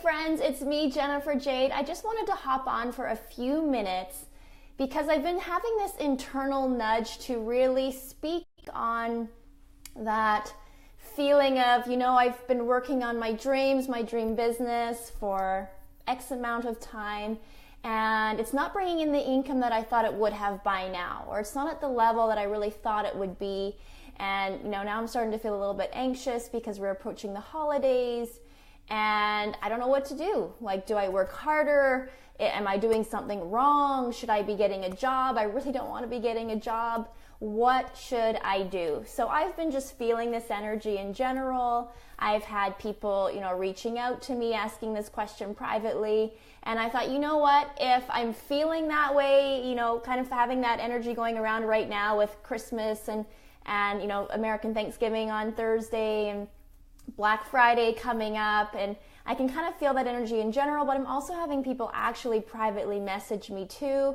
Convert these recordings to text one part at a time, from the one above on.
friends, it's me, Jennifer Jayde. I just wanted to hop on for a few minutes because I've been having this internal nudge to really speak on that feeling of, I've been working on my dreams, my dream business for X amount of time, and it's not bringing in the income that I thought it would have by now, or it's not at the level that I really thought it would be. And now I'm starting to feel a little bit anxious because we're approaching the holidays and I don't know what to do. Like, do I work harder? Am I doing something wrong? Should I be getting a job? I really don't want to be getting a job. What should I do? So I've been just feeling this energy in general. I've had people, reaching out to me, asking this question privately. And I thought, you know what, if I'm feeling that way, kind of having that energy going around right now with Christmas and American Thanksgiving on Thursday and Black Friday coming up, and I can kind of feel that energy in general, but I'm also having people actually privately message me too.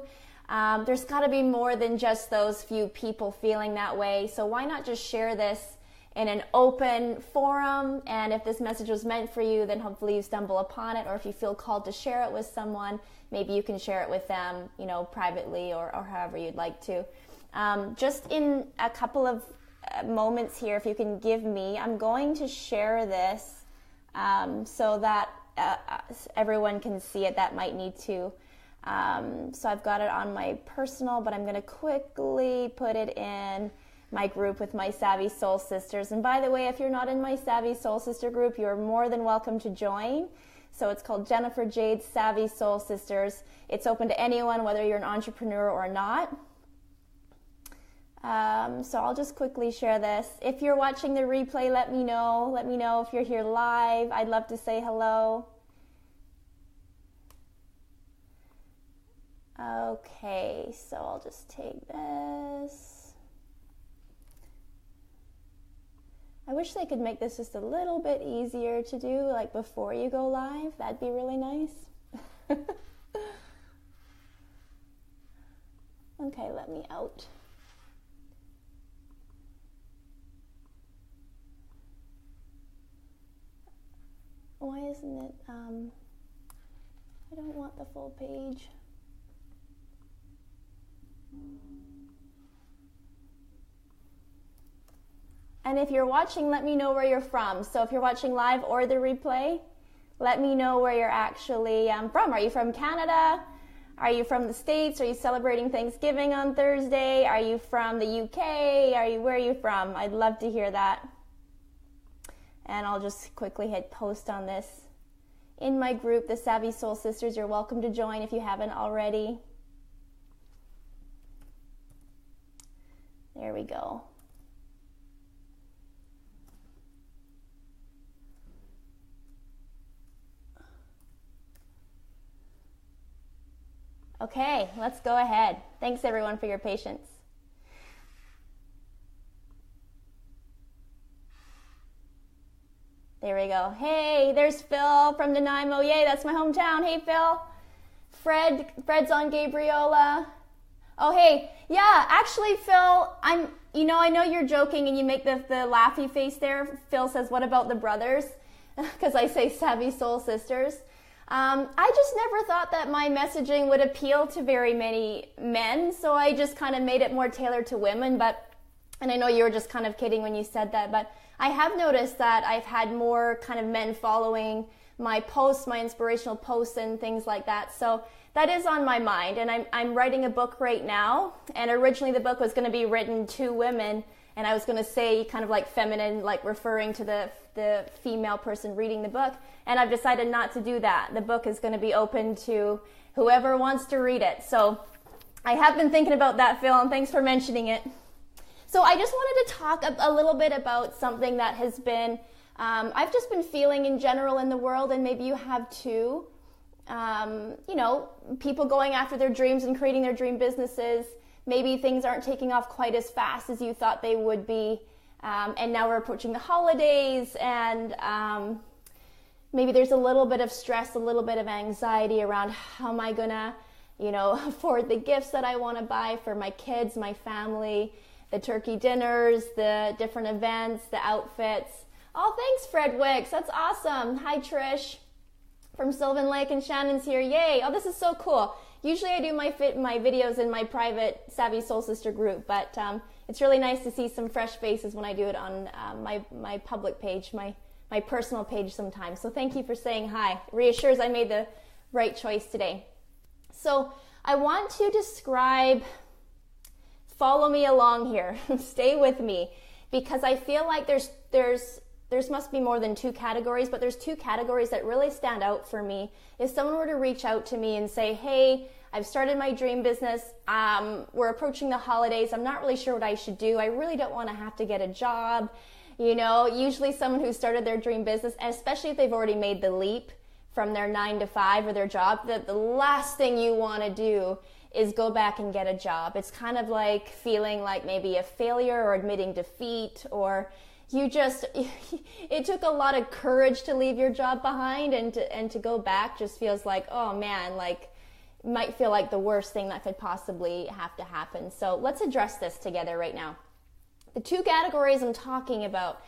There's got to be more than just those few people feeling that way, so why not just share this in an open forum? And if this message was meant for you, then hopefully you stumble upon it, or if you feel called to share it with someone, maybe you can share it with them, privately or however you'd like to. Just in a couple of moments here, if you can give me, I'm going to share this so that everyone can see it that might need to. So I've got it on my personal, but I'm going to quickly put it in my group with my Savvy Soul Sisters. And by the way, if you're not in my Savvy Soul Sister group, you're more than welcome to join. So it's called Jennifer Jayde Savvy Soul Sisters. It's open to anyone, whether you're an entrepreneur or not. So I'll just quickly share this. If you're watching the replay, let me know. Let me know if you're here live. I'd love to say hello. Okay, so I'll just take this. I wish they could make this just a little bit easier to do, like before you go live. That'd be really nice. Okay, let me out. Why isn't it, I don't want the full page. And if you're watching, let me know where you're from. So if you're watching live or the replay, let me know where you're actually from. Are you from Canada? Are you from the States? Are you celebrating Thanksgiving on Thursday? Are you from the UK? Where are you from? I'd love to hear that. And I'll just quickly hit post on this in my group, the Savvy Soul Sisters. You're welcome to join if you haven't already. There we go. Okay, let's go ahead. Thanks everyone for your patience. There we go. Hey, there's Phil from Nanaimo. Yay, that's my hometown. Hey, Phil. Fred's on Gabriola. Oh, hey. Yeah, actually, Phil, I know you're joking and you make the laughy face there. Phil says, what about the brothers? Because I say Savvy Soul Sisters. I just never thought that my messaging would appeal to very many men, so I just kind of made it more tailored to women. And I know you were just kind of kidding when you said that, but I have noticed that I've had more kind of men following my posts, my inspirational posts and things like that. So that is on my mind. And I'm writing a book right now. And originally the book was going to be written to women. And I was going to say kind of like feminine, like referring to the female person reading the book. And I've decided not to do that. The book is going to be open to whoever wants to read it. So I have been thinking about that, Phil, and thanks for mentioning it. So I just wanted to talk a little bit about something that has been, I've just been feeling in general in the world, and maybe you have too. People going after their dreams and creating their dream businesses. Maybe things aren't taking off quite as fast as you thought they would be. And now we're approaching the holidays, and maybe there's a little bit of stress, a little bit of anxiety around how am I gonna, afford the gifts that I want to buy for my kids, my family, the turkey dinners, the different events, the outfits. Oh, thanks, Fred Wicks. That's awesome. Hi, Trish. from Sylvan Lake, and Shannon's here. Yay. Oh, this is so cool. Usually I do my videos in my private Savvy Soul Sister group, but it's really nice to see some fresh faces when I do it on my public page, my personal page sometimes. So thank you for saying hi. It reassures I made the right choice today. So I want to describe, follow me along here, stay with me, because I feel like there's must be more than two categories, but there's two categories that really stand out for me. If someone were to reach out to me and say, hey, I've started my dream business, we're approaching the holidays, I'm not really sure what I should do, I really don't want to have to get a job. You know, usually someone who started their dream business, and especially if they've already made the leap from their 9 to 5 or their job, that the last thing you want to do is go back and get a job. It's kind of like feeling like maybe a failure or admitting defeat, or it took a lot of courage to leave your job behind, and to go back just feels like, oh man, like might feel like the worst thing that could possibly have to happen. So let's address this together right now. The two categories I'm talking about,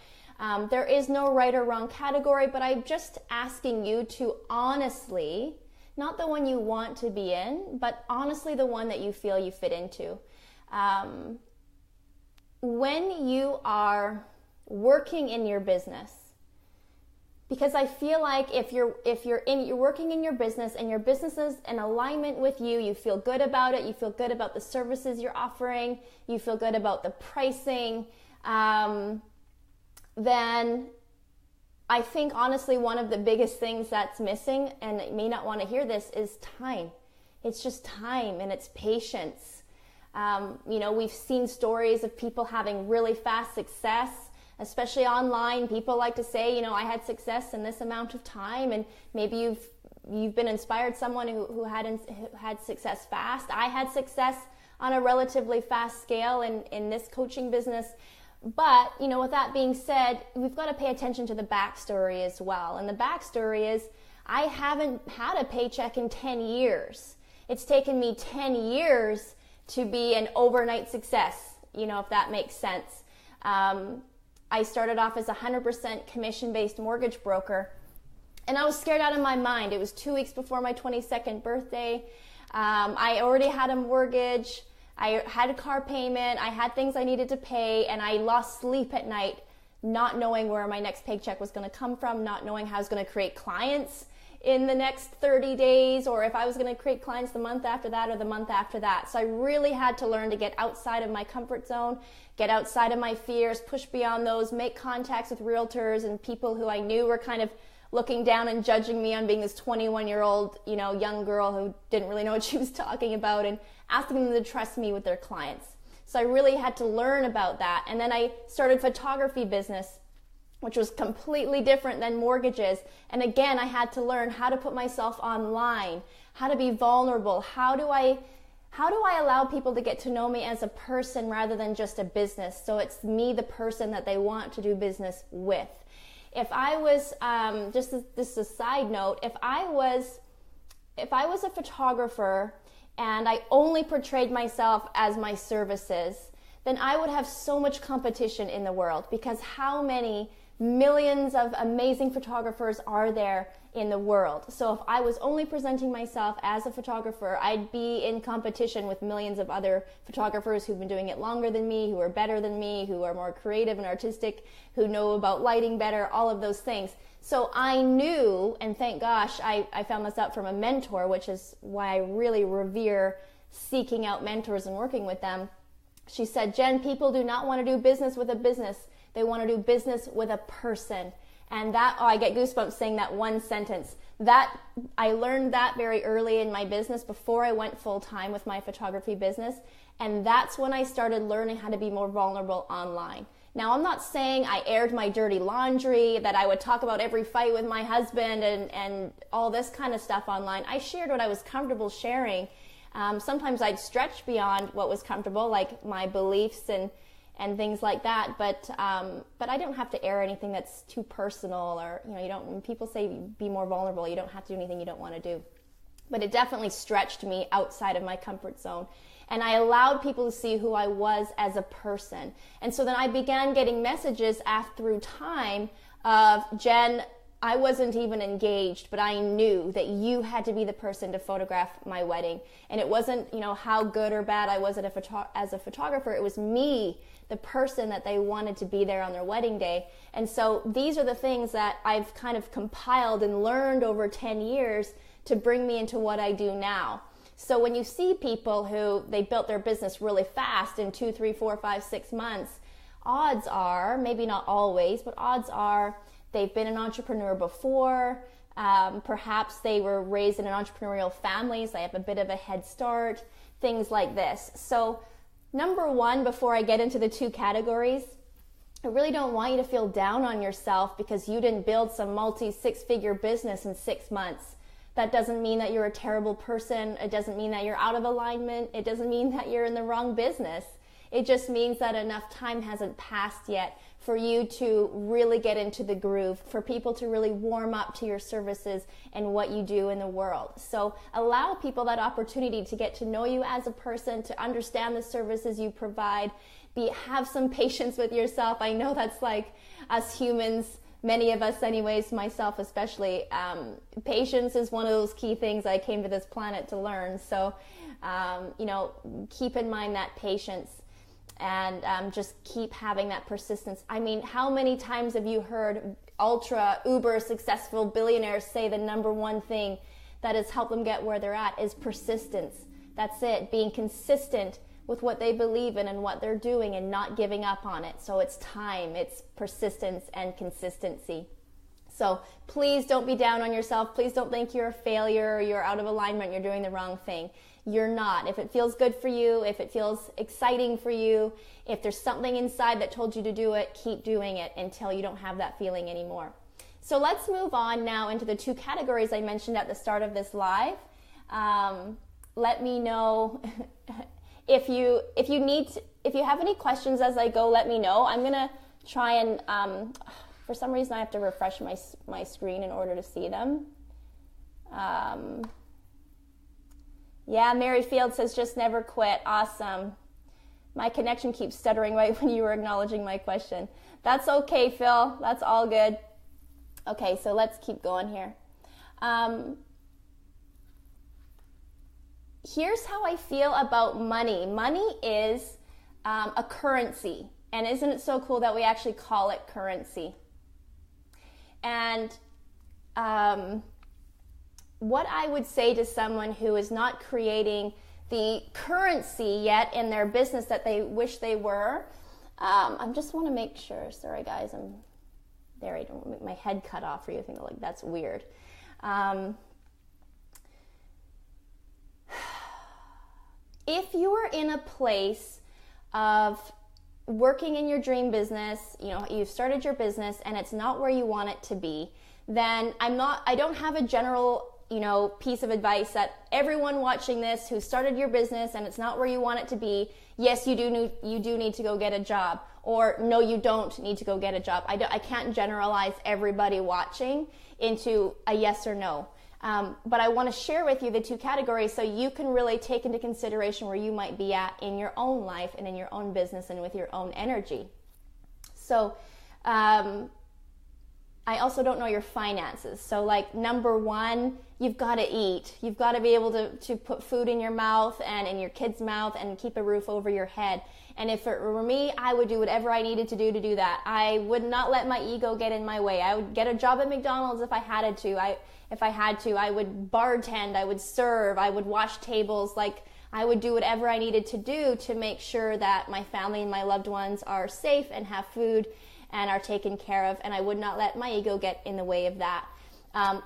there is no right or wrong category, but I'm just asking you to honestly, not the one you want to be in, but honestly the one that you feel you fit into. When you are working in your business, because I feel like if you're working in your business and your business is in alignment with you, you feel good about it, you feel good about the services you're offering, you feel good about the pricing, then I think honestly one of the biggest things that's missing, and you may not want to hear this, is time. It's just time, and it's patience. You know, we've seen stories of people having really fast success, especially online. People like to say, you know, I had success in this amount of time, and maybe you've been inspired someone who had success fast. I had success on a relatively fast scale in this coaching business. But, you know, with that being said, we've got to pay attention to the backstory as well. And the backstory is I haven't had a paycheck in 10 years. It's taken me 10 years to be an overnight success, you know, if that makes sense. I started off as a 100% commission-based mortgage broker, and I was scared out of my mind. It was 2 weeks before my 22nd birthday. I already had a mortgage. I had a car payment. I had things I needed to pay, and I lost sleep at night not knowing where my next paycheck was going to come from, not knowing how I was going to create clients in the next 30 days, or if I was going to create clients the month after that or the month after that. So I really had to learn to get outside of my comfort zone, get outside of my fears, push beyond those, make contacts with realtors and people who I knew were kind of looking down and judging me on being this 21-year-old, you know, young girl who didn't really know what she was talking about, and asking them to trust me with their clients. So I really had to learn about that. And then I started photography business, which was completely different than mortgages. And again, I had to learn how to put myself online, how to be vulnerable, how do I allow people to get to know me as a person rather than just a business, so it's me, the person that they want to do business with. If I was, just a side note, if I was a photographer and I only portrayed myself as my services, then I would have so much competition in the world, because how many millions of amazing photographers are there in the world? So if I was only presenting myself as a photographer, I'd be in competition with millions of other photographers who've been doing it longer than me, who are better than me, who are more creative and artistic, who know about lighting better, all of those things. So I knew, and thank gosh, I found this out from a mentor, which is why I really revere seeking out mentors and working with them. She said, Jen, people do not want to do business with a business. They want to do business with a person. And that, I get goosebumps saying that one sentence. That, I learned that very early in my business before I went full time with my photography business. And that's when I started learning how to be more vulnerable online. Now, I'm not saying I aired my dirty laundry, that I would talk about every fight with my husband and all this kind of stuff online. I shared what I was comfortable sharing. Sometimes I'd stretch beyond what was comfortable, like my beliefs and things like that. But I don't have to air anything that's too personal, or, you know, you don't, when people say be more vulnerable, you don't have to do anything you don't want to do. But it definitely stretched me outside of my comfort zone. And I allowed people to see who I was as a person. And so then I began getting messages through time of, Jen, I wasn't even engaged, but I knew that you had to be the person to photograph my wedding. And it wasn't, how good or bad I was as a photographer. It was me, the person that they wanted to be there on their wedding day. And so these are the things that I've kind of compiled and learned over 10 years to bring me into what I do now. So when you see people who they built their business really fast in 2, 3, 4, 5, 6 months, odds are, maybe not always, but odds are they've been an entrepreneur before. Perhaps they were raised in an entrepreneurial family, so they have a bit of a head start, things like this. So number one, before I get into the 2 categories, I really don't want you to feel down on yourself because you didn't build some multi-6-figure business in 6 months. That doesn't mean that you're a terrible person. It doesn't mean that you're out of alignment. It doesn't mean that you're in the wrong business. It just means that enough time hasn't passed yet for you to really get into the groove, for people to really warm up to your services and what you do in the world. So allow people that opportunity to get to know you as a person, to understand the services you provide. Have some patience with yourself. I know that's like us humans, many of us anyways, myself especially, patience is one of those key things I came to this planet to learn. So, keep in mind that patience and just keep having that persistence. I mean, how many times have you heard ultra, uber successful billionaires say the number one thing that has helped them get where they're at is persistence? That's it, being consistent with what they believe in and what they're doing and not giving up on it. So it's time, it's persistence and consistency. So please don't be down on yourself. Please don't think you're a failure or you're out of alignment, you're doing the wrong thing. You're not. If it feels good for you, if it feels exciting for you, if there's something inside that told you to do it, keep doing it until you don't have that feeling anymore. So let's move on now into the 2 categories I mentioned at the start of this live. Let me know if you have any questions as I go, let me know. I'm gonna try and for some reason I have to refresh my screen in order to see them. Yeah, Mary Field says just never quit. Awesome. My connection keeps stuttering right when you were acknowledging my question. That's okay, Phil. That's all good. Okay, so let's keep going here. Here's how I feel about money. Money is a currency. And isn't it so cool that we actually call it currency? And what I would say to someone who is not creating the currency yet in their business that they wish they were, I just want to make sure, sorry guys, I'm there, I don't want my head cut off for you. I think like that's weird. If you are in a place of working in your dream business, you've started your business and it's not where you want it to be, then I don't have a general, piece of advice that everyone watching this who started your business and it's not where you want it to be, yes, you do need to go get a job, or no, you don't need to go get a job. I can't generalize everybody watching into a yes or no. But I want to share with you the 2 categories so you can really take into consideration where you might be at in your own life and in your own business and with your own energy. So I also don't know your finances. So like number 1, you've got to eat. You've got to be able to put food in your mouth and in your kid's mouth and keep a roof over your head. And if it were me, I would do whatever I needed to do that. I would not let my ego get in my way. I would get a job at McDonald's if I had to. I would bartend, I would serve, I would wash tables. Like I would do whatever I needed to do to make sure that my family and my loved ones are safe and have food and are taken care of, and I would not let my ego get in the way of that.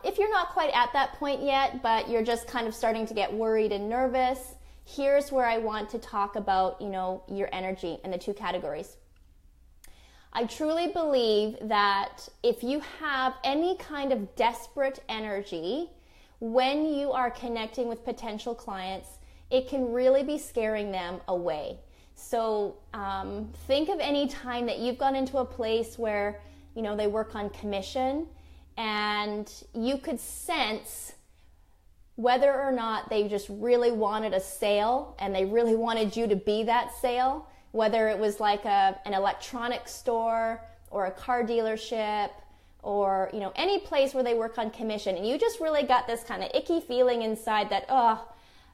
If you're not quite at that point yet, but you're just kind of starting to get worried and nervous, here's where I want to talk about, your energy and the 2 categories. I truly believe that if you have any kind of desperate energy when you are connecting with potential clients, it can really be scaring them away. So think of any time that you've gone into a place where, they work on commission and you could sense whether or not they just really wanted a sale and they really wanted you to be that sale, whether it was like an electronics store or a car dealership or, you know, any place where they work on commission, and you just really got this kind of icky feeling inside that, oh,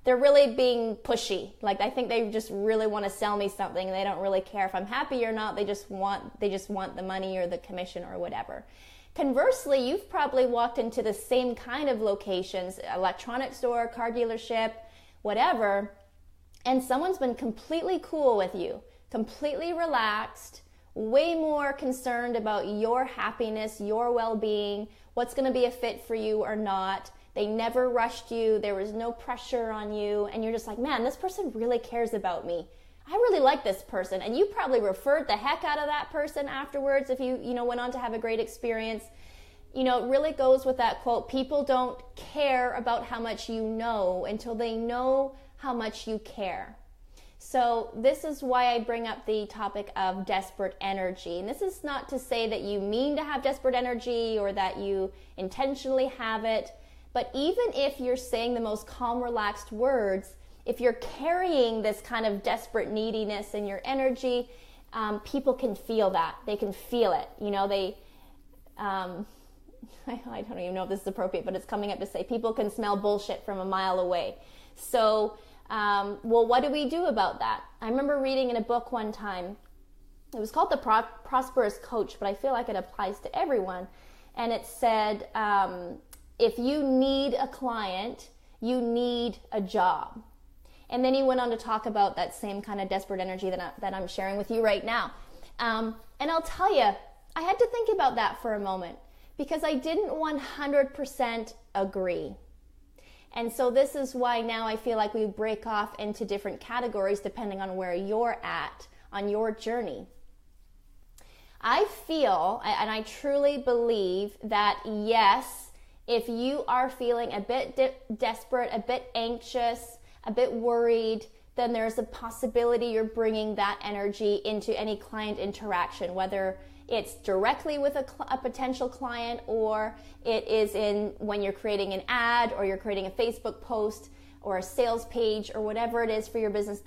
they're really being pushy. Like, I think they just really want to sell me something and they don't really care if I'm happy or not. They just want the money or the commission or whatever. Conversely, you've probably walked into the same kind of locations, electronic store, car dealership, whatever, and someone's been completely cool with you, completely relaxed, way more concerned about your happiness, your well-being, what's going to be a fit for you or not. They never rushed you. There was no pressure on you. And you're just like, man, this person really cares about me. I really like this person. And you probably referred the heck out of that person afterwards if you went on to have a great experience. You know, it really goes with that quote, people don't care about how much you know until they know how much you care. So this is why I bring up the topic of desperate energy. And this is not to say that you mean to have desperate energy or that you intentionally have it. But even if you're saying the most calm, relaxed words, if you're carrying this kind of desperate neediness in your energy, people can feel that. They can feel it. You know, I don't even know if this is appropriate, but it's coming up to say people can smell bullshit from a mile away. So, well, what do we do about that? I remember reading in a book one time, it was called The Prosperous Coach, but I feel like it applies to everyone. And it said, if you need a client, you need a job. And then he went on to talk about that same kind of desperate energy that I'm sharing with you right now. And I'll tell you, I had to think about that for a moment because I didn't 100% agree. And so this is why now I feel like we break off into different categories depending on where you're at on your journey. I feel, and I truly believe that yes, if you are feeling a bit desperate, a bit anxious, a bit worried, then there's a possibility you're bringing that energy into any client interaction, whether it's directly with a potential client or it is in when you're creating an ad or you're creating a Facebook post or a sales page or whatever it is for your business.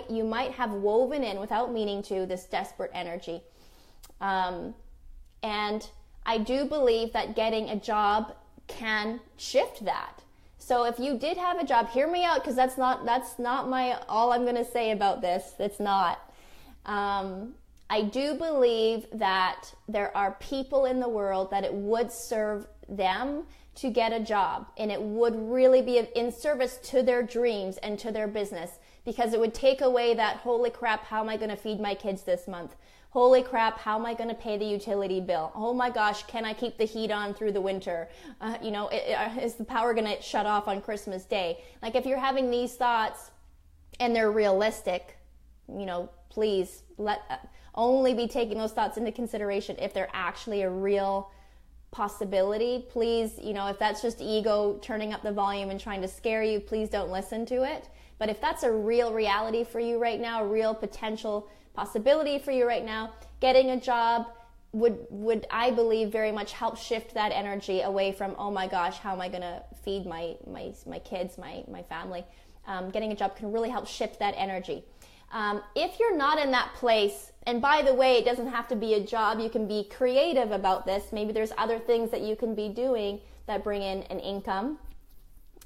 You might have woven in without meaning to this desperate energy. And I do believe that getting a job can shift that. So if you did have a job, hear me out, because that's not my all I'm going to say about this. It's not. I do believe that there are people in the world that it would serve them to get a job, and it would really be in service to their dreams and to their business, because it would take away that, holy crap, how am I going to feed my kids this month? Holy crap, how am I going to pay the utility bill? Oh my gosh, can I keep the heat on through the winter? Is the power going to shut off on Christmas Day? Like, if you're having these thoughts and they're realistic, please only be taking those thoughts into consideration if they're actually a real possibility. Please, if that's just ego turning up the volume and trying to scare you, please don't listen to it. But if that's a real reality for you right now, a real potential possibility for you right now, getting a job would I believe very much help shift that energy away from, oh my gosh, how am I going to feed my kids, my family? Getting a job can really help shift that energy. If you're not in that place, and by the way, it doesn't have to be a job, you can be creative about this. Maybe there's other things that you can be doing that bring in an income.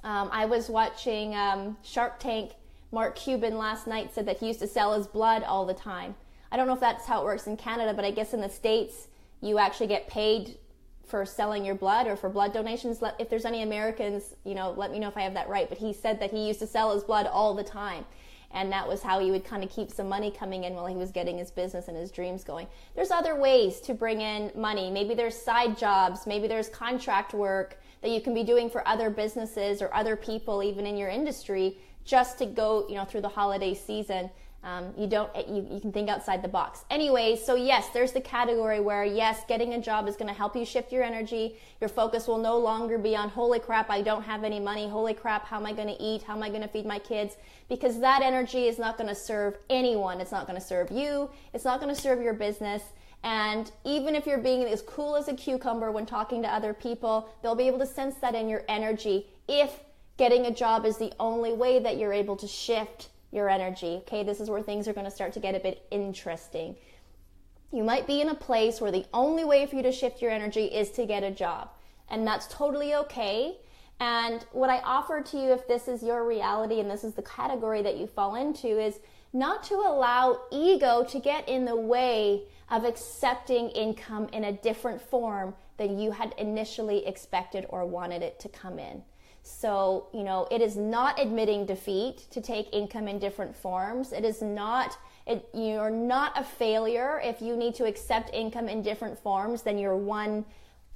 I was watching Shark Tank. Mark Cuban last night said that he used to sell his blood all the time. I don't know if that's how it works in Canada, but I guess in the States, you actually get paid for selling your blood or for blood donations. If there's any Americans, let me know if I have that right. But he said that he used to sell his blood all the time. And that was how he would kind of keep some money coming in while he was getting his business and his dreams going. There's other ways to bring in money. Maybe there's side jobs. Maybe there's contract work that you can be doing for other businesses or other people, even in your industry, just to go, through the holiday season. You can think outside the box. Anyway, so yes, there's the category where yes, getting a job is going to help you shift your energy. Your focus will no longer be on, holy crap, I don't have any money. Holy crap, how am I going to eat? How am I going to feed my kids? Because that energy is not going to serve anyone. It's not going to serve you. It's not going to serve your business. And even if you're being as cool as a cucumber when talking to other people, they'll be able to sense that in your energy if getting a job is the only way that you're able to shift your energy. Okay, this is where things are going to start to get a bit interesting. You might be in a place where the only way for you to shift your energy is to get a job. And that's totally okay. And what I offer to you, if this is your reality and this is the category that you fall into, is not to allow ego to get in the way of accepting income in a different form than you had initially expected or wanted it to come in. So, it is not admitting defeat to take income in different forms. It is not, you're not a failure if you need to accept income in different forms than your one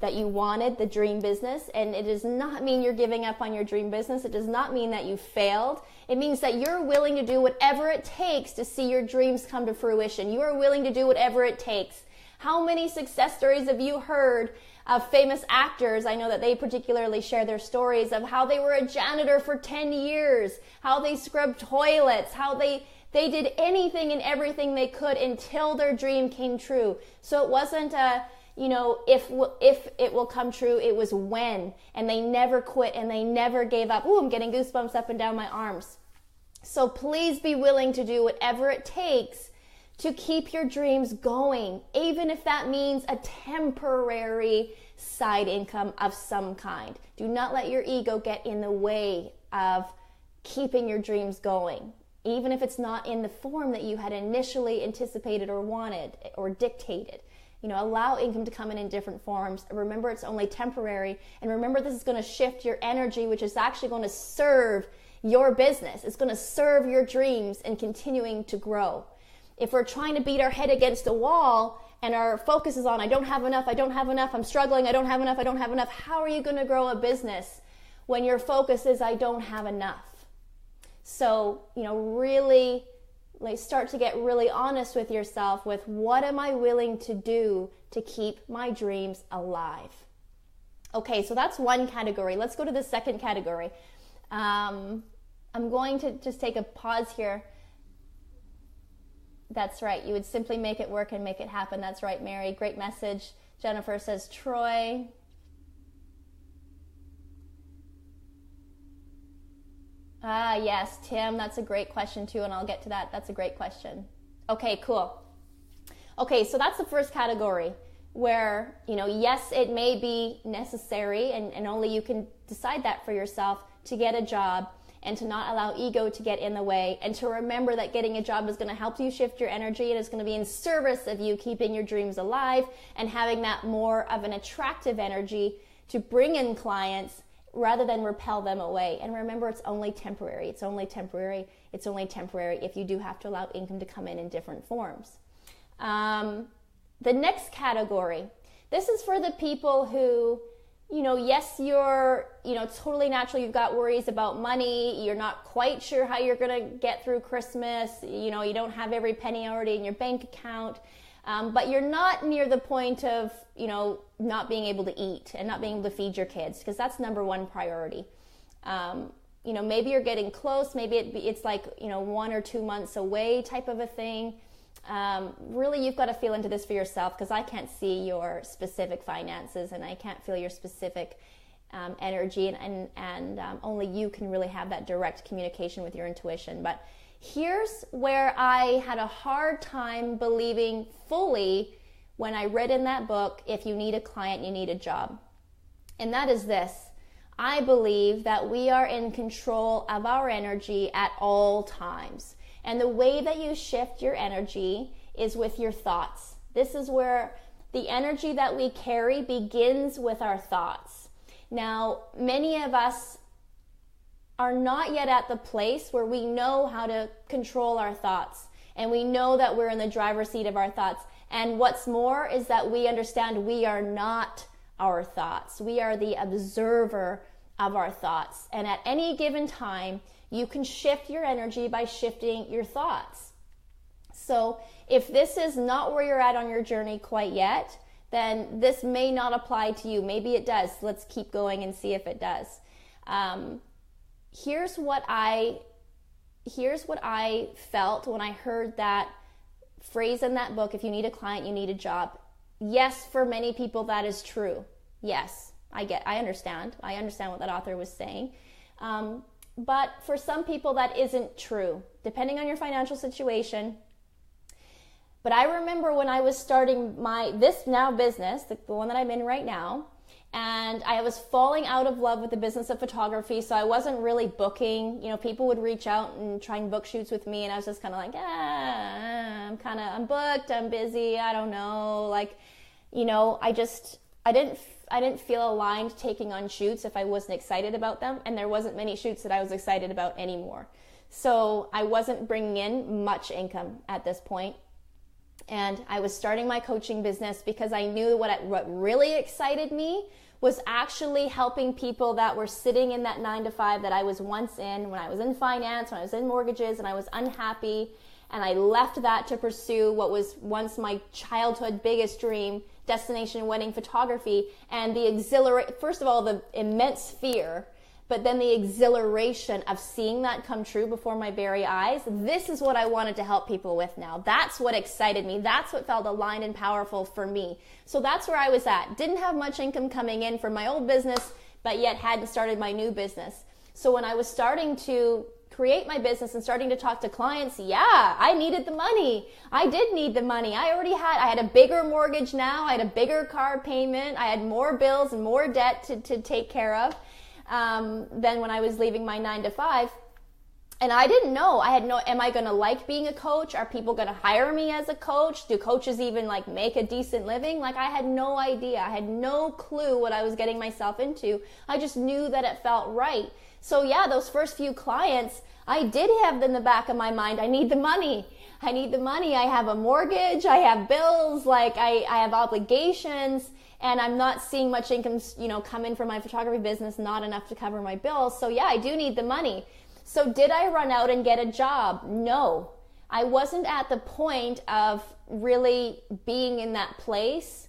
that you wanted, the dream business. And it does not mean you're giving up on your dream business. It does not mean that you failed. It means that you're willing to do whatever it takes to see your dreams come to fruition. You are willing to do whatever it takes. How many success stories have you heard of famous actors? I know that they particularly share their stories of how they were a janitor for 10 years, how they scrubbed toilets, how they did anything and everything they could until their dream came true. So it wasn't a, if it will come true, it was when. And they never quit and they never gave up. Ooh, I'm getting goosebumps up and down my arms. So please be willing to do whatever it takes to keep your dreams going, even if that means a temporary side income of some kind. Do not let your ego get in the way of keeping your dreams going, even if it's not in the form that you had initially anticipated or wanted or dictated. Allow income to come in different forms. Remember, it's only temporary. And remember, this is going to shift your energy, which is actually going to serve your business. It's going to serve your dreams and continuing to grow. If we're trying to beat our head against a wall and our focus is on, I don't have enough, I'm struggling, I don't have enough, how are you going to grow a business when your focus is, I don't have enough? So, really start to get really honest with yourself with, what am I willing to do to keep my dreams alive? Okay, so that's one category. Let's go to the second category. I'm going to just take a pause here. That's right. You would simply make it work and make it happen. That's right, Mary. Great message. Jennifer says, Troy. Yes, Tim, that's a great question too, and I'll get to that. That's a great question. Okay, cool. Okay, so that's the first category where, yes, it may be necessary, and only you can decide that for yourself, to get a job and to not allow ego to get in the way, and to remember that getting a job is going to help you shift your energy, and it's going to be in service of you keeping your dreams alive and having that more of an attractive energy to bring in clients rather than repel them away. And remember, it's only temporary. It's only temporary if you do have to allow income to come in different forms. The next category, this is for the people who, yes, you're, it's totally natural. You've got worries about money. You're not quite sure how you're going to get through Christmas. You don't have every penny already in your bank account. But you're not near the point of, not being able to eat and not being able to feed your kids, because that's number one priority. Maybe you're getting close. Maybe it's like, 1 or 2 months away type of a thing. Really, you've got to feel into this for yourself, because I can't see your specific finances and I can't feel your specific energy, and only you can really have that direct communication with your intuition. But here's where I had a hard time believing fully when I read in that book, if you need a client, you need a job. And that is this. I believe that we are in control of our energy at all times. And the way that you shift your energy is with your thoughts. This is where the energy that we carry begins with our thoughts. Now, many of us are not yet at the place where we know how to control our thoughts, and we know that we're in the driver's seat of our thoughts. And what's more is that we understand we are not our thoughts. We are the observer of our thoughts. And at any given time, you can shift your energy by shifting your thoughts. So if this is not where you're at on your journey quite yet, then this may not apply to you. Maybe it does. Let's keep going and see if it does. Here's what I felt when I heard that phrase in that book, if you need a client, you need a job. Yes, for many people that is true. Yes, I understand. I understand what that author was saying. But for some people that isn't true, depending on your financial situation. But I remember when I was starting this now business, the one that I'm in right now, and I was falling out of love with the business of photography, so I wasn't really booking. People would reach out and try and book shoots with me, and I was just kind of like, I'm booked, I'm busy, I don't know. I didn't feel aligned taking on shoots if I wasn't excited about them, and there wasn't many shoots that I was excited about anymore. So I wasn't bringing in much income at this point. And I was starting my coaching business because I knew what really excited me was actually helping people that were sitting in that 9-to-5 that I was once in, when I was in finance, when I was in mortgages, and I was unhappy. And I left that to pursue what was once my childhood biggest dream, destination wedding photography, and first of all, the immense fear, but then the exhilaration of seeing that come true before my very eyes. This is what I wanted to help people with now. That's what excited me. That's what felt aligned and powerful for me. So that's where I was at. Didn't have much income coming in from my old business, but yet hadn't started my new business. So when I was starting to create my business and starting to talk to clients, I needed the money. I did need the money. I had a bigger mortgage now. I had a bigger car payment. I had more bills and more debt to take care of. Than when I was leaving my 9-to-5. And I didn't know. Am I going to like being a coach? Are people going to hire me as a coach? Do coaches even make a decent living? I had no idea. I had no clue what I was getting myself into. I just knew that it felt right. So those first few clients, I did have in the back of my mind, I need the money. I need the money. I have a mortgage. I have bills. I have obligations. And I'm not seeing much income, come in from my photography business, not enough to cover my bills. So I do need the money. So did I run out and get a job? No. I wasn't at the point of really being in that place.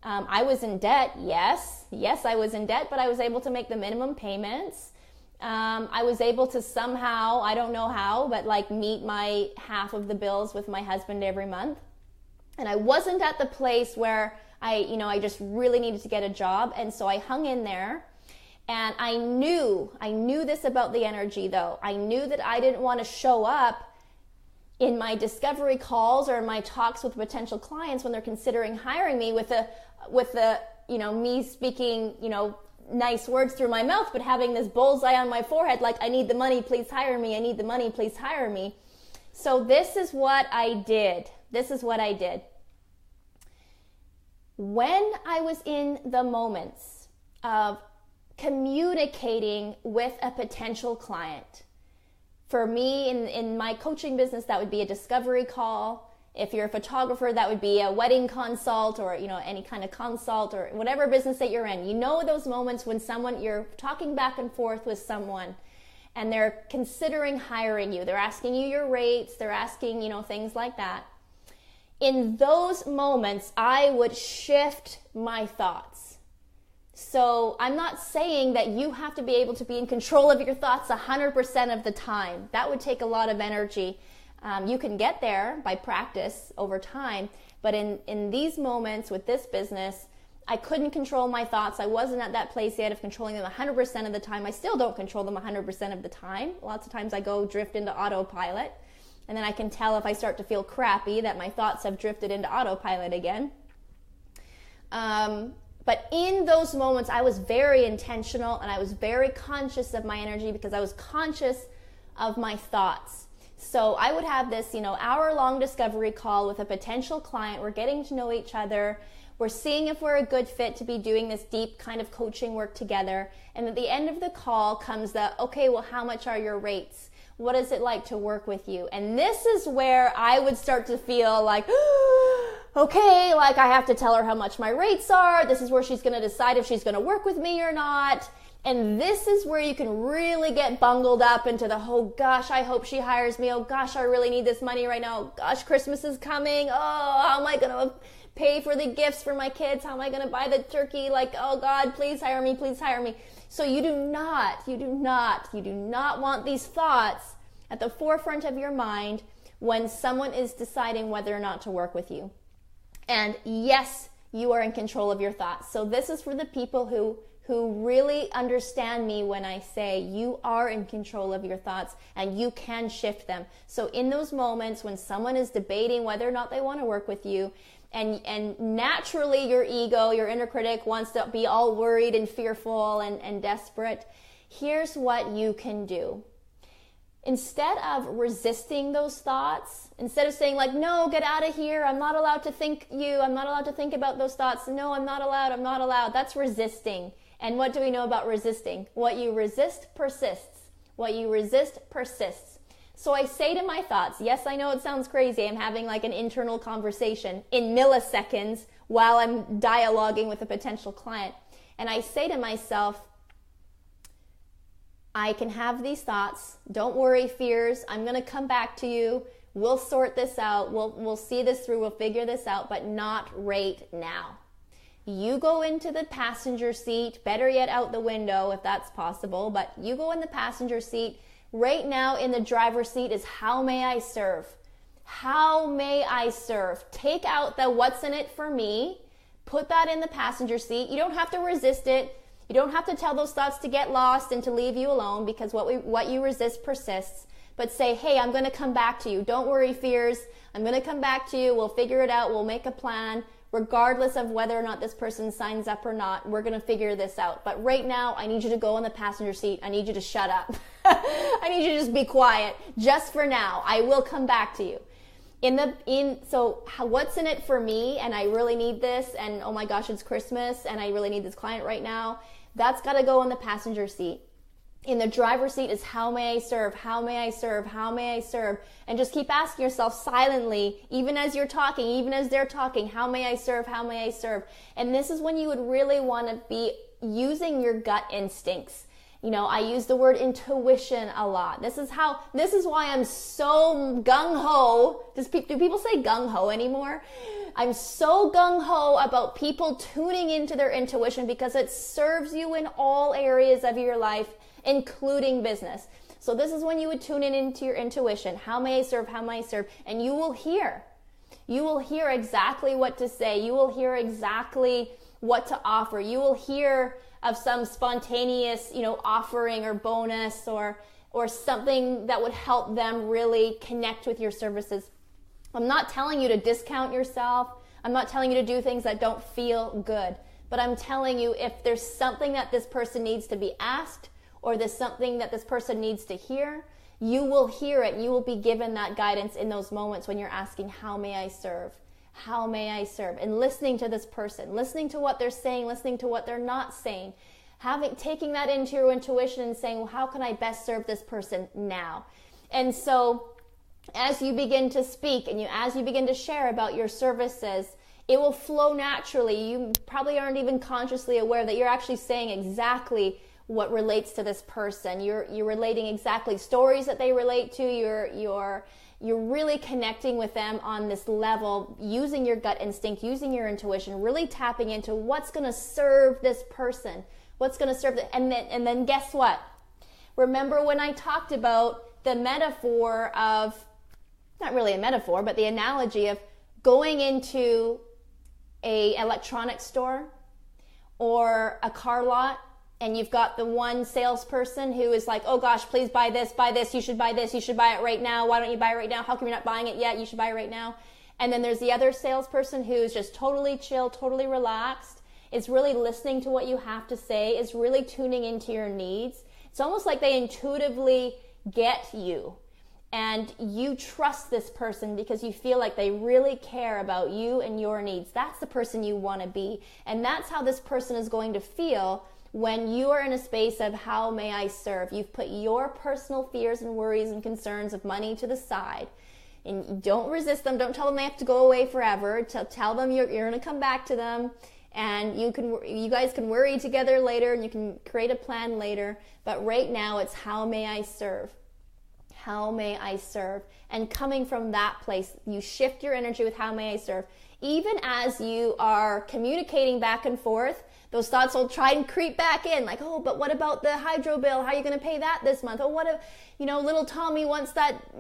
I was in debt, yes. Yes, I was in debt, but I was able to make the minimum payments. I was able to somehow, I don't know how, but meet my half of the bills with my husband every month. And I wasn't at the place where I just really needed to get a job. And so I hung in there, and I knew this about the energy though. I knew that I didn't want to show up in my discovery calls or in my talks with potential clients when they're considering hiring me with the me speaking, nice words through my mouth, but having this bullseye on my forehead, I need the money, please hire me. I need the money, please hire me. So this is what I did. When I was in the moments of communicating with a potential client, for me in my coaching business, that would be a discovery call. If you're a photographer, that would be a wedding consult or, any kind of consult or whatever business that you're in. Those moments when you're talking back and forth with someone and they're considering hiring you. They're asking you your rates. They're asking, things like that. In those moments, I would shift my thoughts. So I'm not saying that you have to be able to be in control of your thoughts 100% of the time. That would take a lot of energy. You can get there by practice over time, but in these moments with this business, I couldn't control my thoughts. I wasn't at that place yet of controlling them 100% of the time. I still don't control them 100% of the time. Lots of times I drift into autopilot. And then I can tell if I start to feel crappy that my thoughts have drifted into autopilot again. But in those moments, I was very intentional and I was very conscious of my energy because I was conscious of my thoughts. So I would have this, hour-long discovery call with a potential client. We're getting to know each other. We're seeing if we're a good fit to be doing this deep kind of coaching work together. And at the end of the call comes okay, well, how much are your rates? What is it like to work with you? And this is where I would start to feel okay, I have to tell her how much my rates are. This is where she's going to decide if she's going to work with me or not. And this is where you can really get bungled up into oh gosh, I hope she hires me. Oh gosh, I really need this money right now. Oh gosh, Christmas is coming. Oh, how am I going to pay for the gifts for my kids? How am I going to buy the turkey? Oh God, please hire me, please hire me. So you do not want these thoughts at the forefront of your mind when someone is deciding whether or not to work with you. And yes, you are in control of your thoughts. So this is for the people who who really understand me when I say you are in control of your thoughts and you can shift them. So in those moments when someone is debating whether or not they want to work with you, and naturally your ego, your inner critic wants to be all worried and fearful and desperate, here's what you can do. Instead of resisting those thoughts, instead of saying like, no, get out of here, I'm not allowed to think I'm not allowed to think about those thoughts, no, I'm not allowed, that's resisting. And what do we know about resisting? What you resist persists. What you resist persists. So I say to my thoughts, yes, I know it sounds crazy, I'm having like an internal conversation in milliseconds while I'm dialoguing with a potential client. And I say to myself, I can have these thoughts. Don't worry, fears. I'm going to come back to you. We'll sort this out. We'll see this through. We'll figure this out, but not right now. You go into the passenger seat, better yet out the window if that's possible, but you go in the passenger seat. Right now in the driver's seat is how may I serve? How may I serve? Take out the what's in it for me. Put that in the passenger seat. You don't have to resist it. You don't have to tell those thoughts to get lost and to leave you alone, because what you resist persists. But say, hey, I'm going to come back to you. Don't worry, fears. I'm going to come back to you. We'll figure it out. We'll make a plan. Regardless of whether or not this person signs up or not, we're going to figure this out. But right now, I need you to go in the passenger seat. I need you to shut up. I need you to just be quiet. Just for now. I will come back to you. What's in it for me, and I really need this, and oh my gosh, it's Christmas, and I really need this client right now. That's got to go in the passenger seat. In the driver's seat is how may I serve? How may I serve? How may I serve? And just keep asking yourself silently, even as you're talking, even as they're talking, how may I serve? How may I serve? And this is when you would really want to be using your gut instincts. You know, I use the word intuition a lot. This is why I'm so gung-ho. Do people say gung-ho anymore? I'm so gung-ho about people tuning into their intuition because it serves you in all areas of your life, including business. So this is when you would tune into your intuition. How may I serve? How may I serve? And you will hear. You will hear exactly what to say. You will hear exactly what to offer. You will hear of some spontaneous, offering or bonus or something that would help them really connect with your services. I'm not telling you to discount yourself. I'm not telling you to do things that don't feel good. But I'm telling you, if there's something that this person needs to be asked, or there's something that this person needs to hear, you will hear it. You will be given that guidance in those moments when you're asking, how may I serve? How may I serve? And listening to this person, listening to what they're saying, listening to what they're not saying, taking that into your intuition and saying, well, how can I best serve this person now? And so as you begin to speak and as you begin to share about your services, it will flow naturally. You probably aren't even consciously aware that you're actually saying exactly what relates to this person. You're relating exactly stories that they relate to. You're really connecting with them on this level, using your gut instinct, using your intuition, really tapping into what's going to serve this person, what's going to serve them. And then guess what? Remember when I talked about the metaphor of, not really a metaphor, but the analogy of going into a electronics store or a car lot, and you've got the one salesperson who is like, oh gosh, please buy this, you should buy this, you should buy it right now, why don't you buy it right now, how come you're not buying it yet, you should buy it right now. And then there's the other salesperson who's just totally chill, totally relaxed, is really listening to what you have to say, is really tuning into your needs. It's almost like they intuitively get you. And you trust this person because you feel like they really care about you and your needs. That's the person you want to be. And that's how this person is going to feel when you are in a space of how may I serve. You've put your personal fears and worries and concerns of money to the side. And don't resist them. Don't tell them they have to go away forever. Tell them you're going to come back to them. And you guys can worry together later and you can create a plan later. But right now it's how may I serve? How may I serve? And coming from that place, you shift your energy with how may I serve. Even as you are communicating back and forth, Those thoughts will try and creep back in, like, oh, but what about the hydro bill? How are you going to pay that this month? Oh, what if, little Tommy wants that,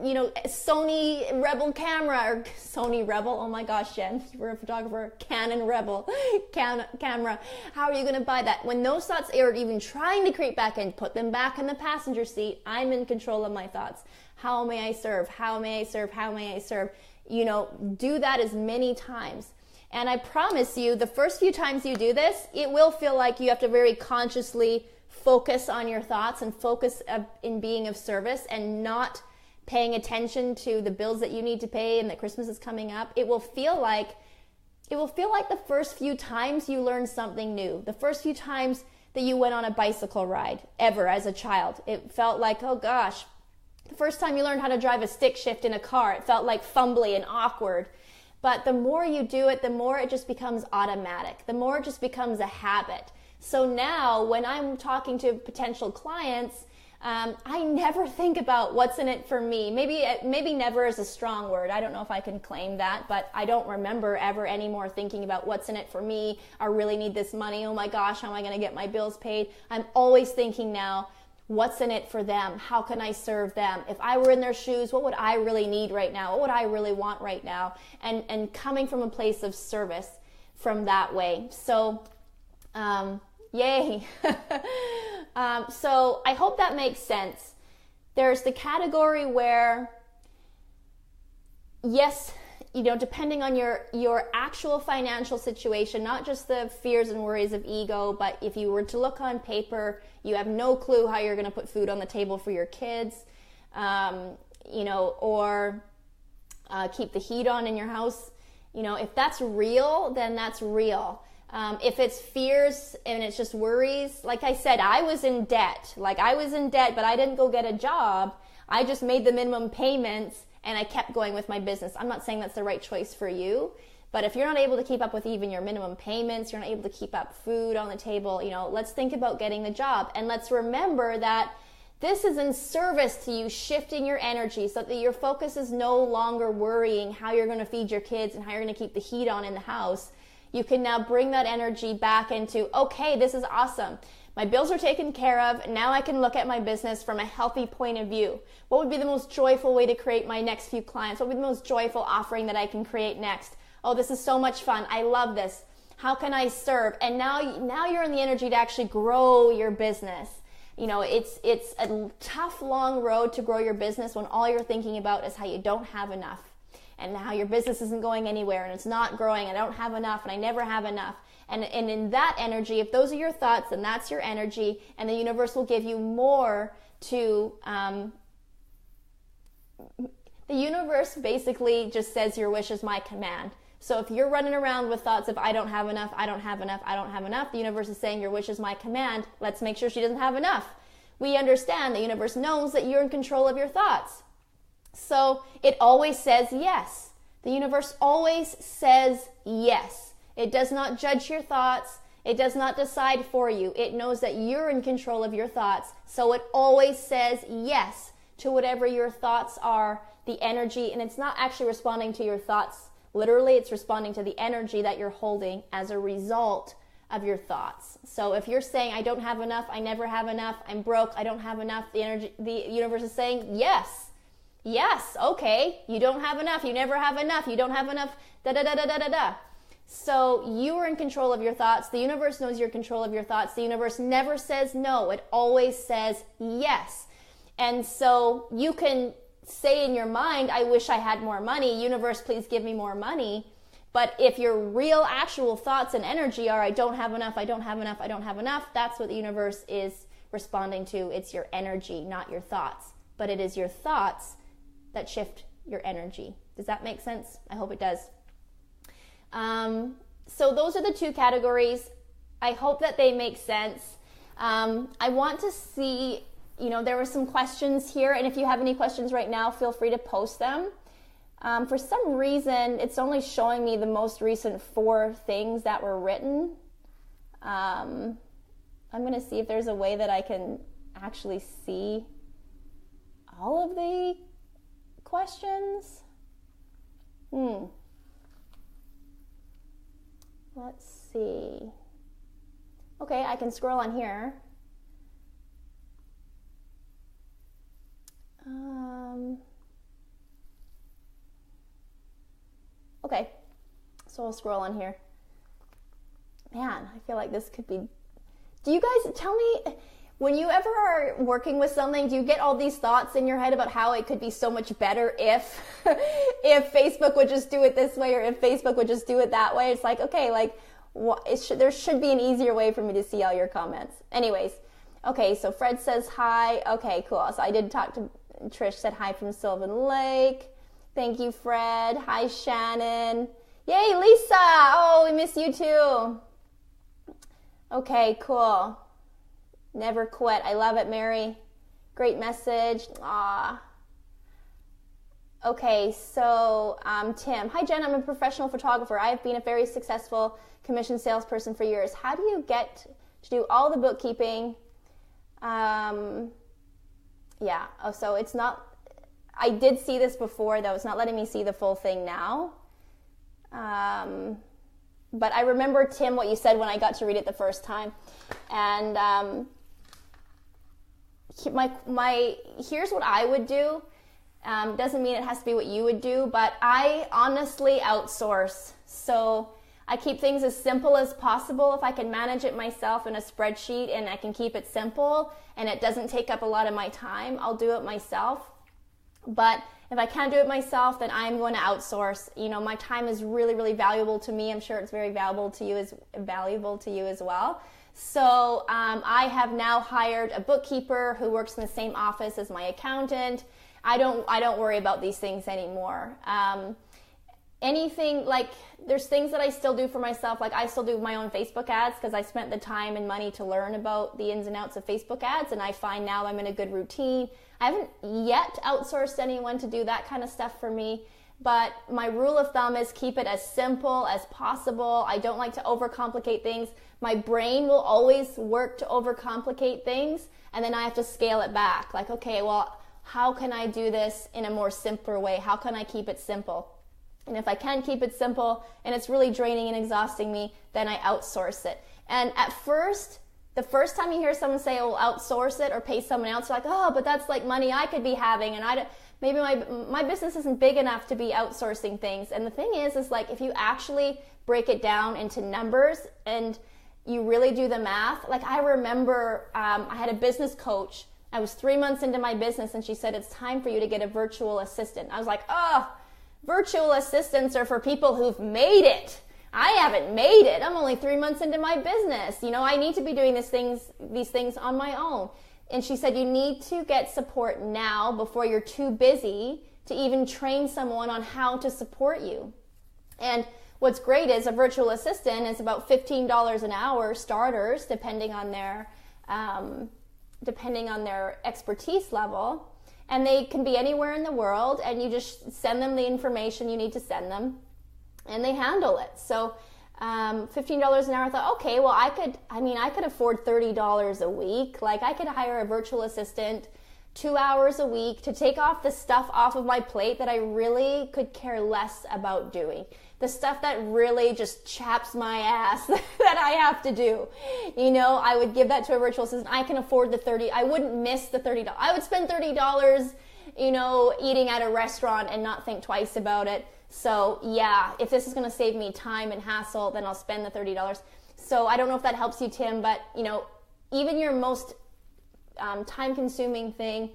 Sony Rebel camera, or Sony Rebel. Oh my gosh, Jen, you were a photographer. Canon Rebel camera. How are you going to buy that? When those thoughts are even trying to creep back in, put them back in the passenger seat. I'm in control of my thoughts. How may I serve? How may I serve? How may I serve? Do that as many times. And I promise you, the first few times you do this, it will feel like you have to very consciously focus on your thoughts and focus in being of service and not paying attention to the bills that you need to pay and that Christmas is coming up. It will feel like the first few times you learned something new, the first few times that you went on a bicycle ride ever as a child. It felt like, oh gosh, the first time you learned how to drive a stick shift in a car, it felt like fumbly and awkward. But the more you do it, the more it just becomes automatic. The more it just becomes a habit. So now when I'm talking to potential clients, I never think about what's in it for me. Maybe never is a strong word. I don't know if I can claim that, but I don't remember ever anymore thinking about what's in it for me. I really need this money. Oh my gosh, how am I going to get my bills paid? I'm always thinking now, what's in it for them? How can I serve them? If I were in their shoes, what would I really need right now? What would I really want right now? And coming from a place of service from that way. So, yay. So I hope that makes sense. There's the category where, yes, depending on your actual financial situation, not just the fears and worries of ego, but if you were to look on paper, you have no clue how you're going to put food on the table for your kids, or keep the heat on in your house. If that's real, then that's real. If it's fears and it's just worries, like I said, I was in debt, but I didn't go get a job. I just made the minimum payments and I kept going with my business. I'm not saying that's the right choice for you, but if you're not able to keep up with even your minimum payments, you're not able to keep up food on the table, let's think about getting the job. And let's remember that this is in service to you shifting your energy so that your focus is no longer worrying how you're going to feed your kids and how you're going to keep the heat on in the house. You can now bring that energy back into, okay, this is awesome. My bills are taken care of. Now I can look at my business from a healthy point of view. What would be the most joyful way to create my next few clients? What would be the most joyful offering that I can create next? Oh, this is so much fun. I love this. How can I serve? And now you're in the energy to actually grow your business. It's a tough, long road to grow your business when all you're thinking about is how you don't have enough and how your business isn't going anywhere and it's not growing. I don't have enough and I never have enough. And in that energy, if those are your thoughts, then that's your energy, and the universe will give you more to, the universe basically just says your wish is my command. So if you're running around with thoughts of I don't have enough, I don't have enough, I don't have enough, the universe is saying your wish is my command. Let's make sure she doesn't have enough. We understand the universe knows that you're in control of your thoughts. So it always says yes. The universe always says yes. It does not judge your thoughts. It does not decide for you. It knows that you're in control of your thoughts. So it always says yes to whatever your thoughts are, the energy, and it's not actually responding to your thoughts. Literally, it's responding to the energy that you're holding as a result of your thoughts. So if you're saying, I don't have enough, I never have enough, I'm broke, I don't have enough, the universe is saying, yes, okay, you don't have enough, you never have enough, you don't have enough, da-da-da-da-da-da-da. So you are in control of your thoughts. The universe knows you're in control of your thoughts. The universe never says no. It always says yes. And so you can say in your mind, I wish I had more money. Universe, please give me more money. But if your real actual thoughts and energy are, I don't have enough, I don't have enough, I don't have enough, that's what the universe is responding to. It's your energy, not your thoughts. But it is your thoughts that shift your energy. Does that make sense? I hope it does. So those are the two categories. I hope that they make sense. I want to see, there were some questions here, and if you have any questions right now, feel free to post them. For some reason, it's only showing me the most recent 4 things that were written. I'm going to see if there's a way that I can actually see all of the questions. Let's see. Okay, I can scroll on here. Okay, so I'll scroll on here. Man, I feel like this could be... Do you guys, tell me, when you ever are working with something, do you get all these thoughts in your head about how it could be so much better if if Facebook would just do it this way, or if Facebook would just do it that way? It's like, okay, like, there should be an easier way for me to see all your comments. Anyways, okay, so Fred says hi. Okay, cool. So I did talk to Trish, said hi from Sylvan Lake. Thank you, Fred. Hi, Shannon. Yay, Lisa. Oh, we miss you too. Okay, cool. Never quit. I love it, Mary. Great message. Aw. Okay, so Tim. Hi, Jen. I'm a professional photographer. I have been a very successful commission salesperson for years. How do you get to do all the bookkeeping? Yeah. Oh, so it's not... I did see this before, though. It's not letting me see the full thing now. But I remember, Tim, what you said when I got to read it the first time. And here's what I would do. Doesn't mean it has to be what you would do, but I honestly outsource. So I keep things as simple as possible. If I can manage it myself in a spreadsheet and I can keep it simple and it doesn't take up a lot of my time, I'll do it myself. But if I can't do it myself, then I'm going to outsource. You know, my time is really, really valuable to me. I'm sure it's very valuable to you as well. So I have now hired a bookkeeper who works in the same office as my accountant. I don't worry about these things anymore. Anything, like, there's things that I still do for myself. Like, I still do my own Facebook ads because I spent the time and money to learn about the ins and outs of Facebook ads, and I find now I'm in a good routine. I haven't yet outsourced anyone to do that kind of stuff for me, but my rule of thumb is keep it as simple as possible. I don't like to overcomplicate things. My brain will always work to overcomplicate things, and then I have to scale it back. Like, okay, well, how can I do this in a more simpler way? How can I keep it simple? And if I can keep it simple and it's really draining and exhausting me, then I outsource it. And at first, the first time you hear someone say, oh, outsource it or pay someone else, you're like, oh, but that's like money I could be having, and maybe my business isn't big enough to be outsourcing things. And the thing is like, if you actually break it down into numbers and you really do the math, like I remember I had a business coach. I was 3 months into my business and she said, it's time for you to get a virtual assistant. I was like, oh, virtual assistants are for people who've made it. I haven't made it. I'm only 3 months into my business. You know, I need to be doing these things on my own. And she said, you need to get support now before you're too busy to even train someone on how to support you. And what's great is a virtual assistant is about $15 an hour starters, depending on their expertise level. And they can be anywhere in the world, and you just send them the information you need to send them, and they handle it. So $15 an hour, I thought, okay, well, I could afford $30 a week. Like, I could hire a virtual assistant 2 hours a week to take off the stuff off of my plate that I really could care less about doing. The stuff that really just chaps my ass that I have to do. You know, I would give that to a virtual assistant. I can afford the $30. I wouldn't miss the $30. I would spend $30, you know, eating at a restaurant and not think twice about it. So yeah, if this is going to save me time and hassle, then I'll spend the $30. So I don't know if that helps you, Tim, but you know, even your most time-consuming thing,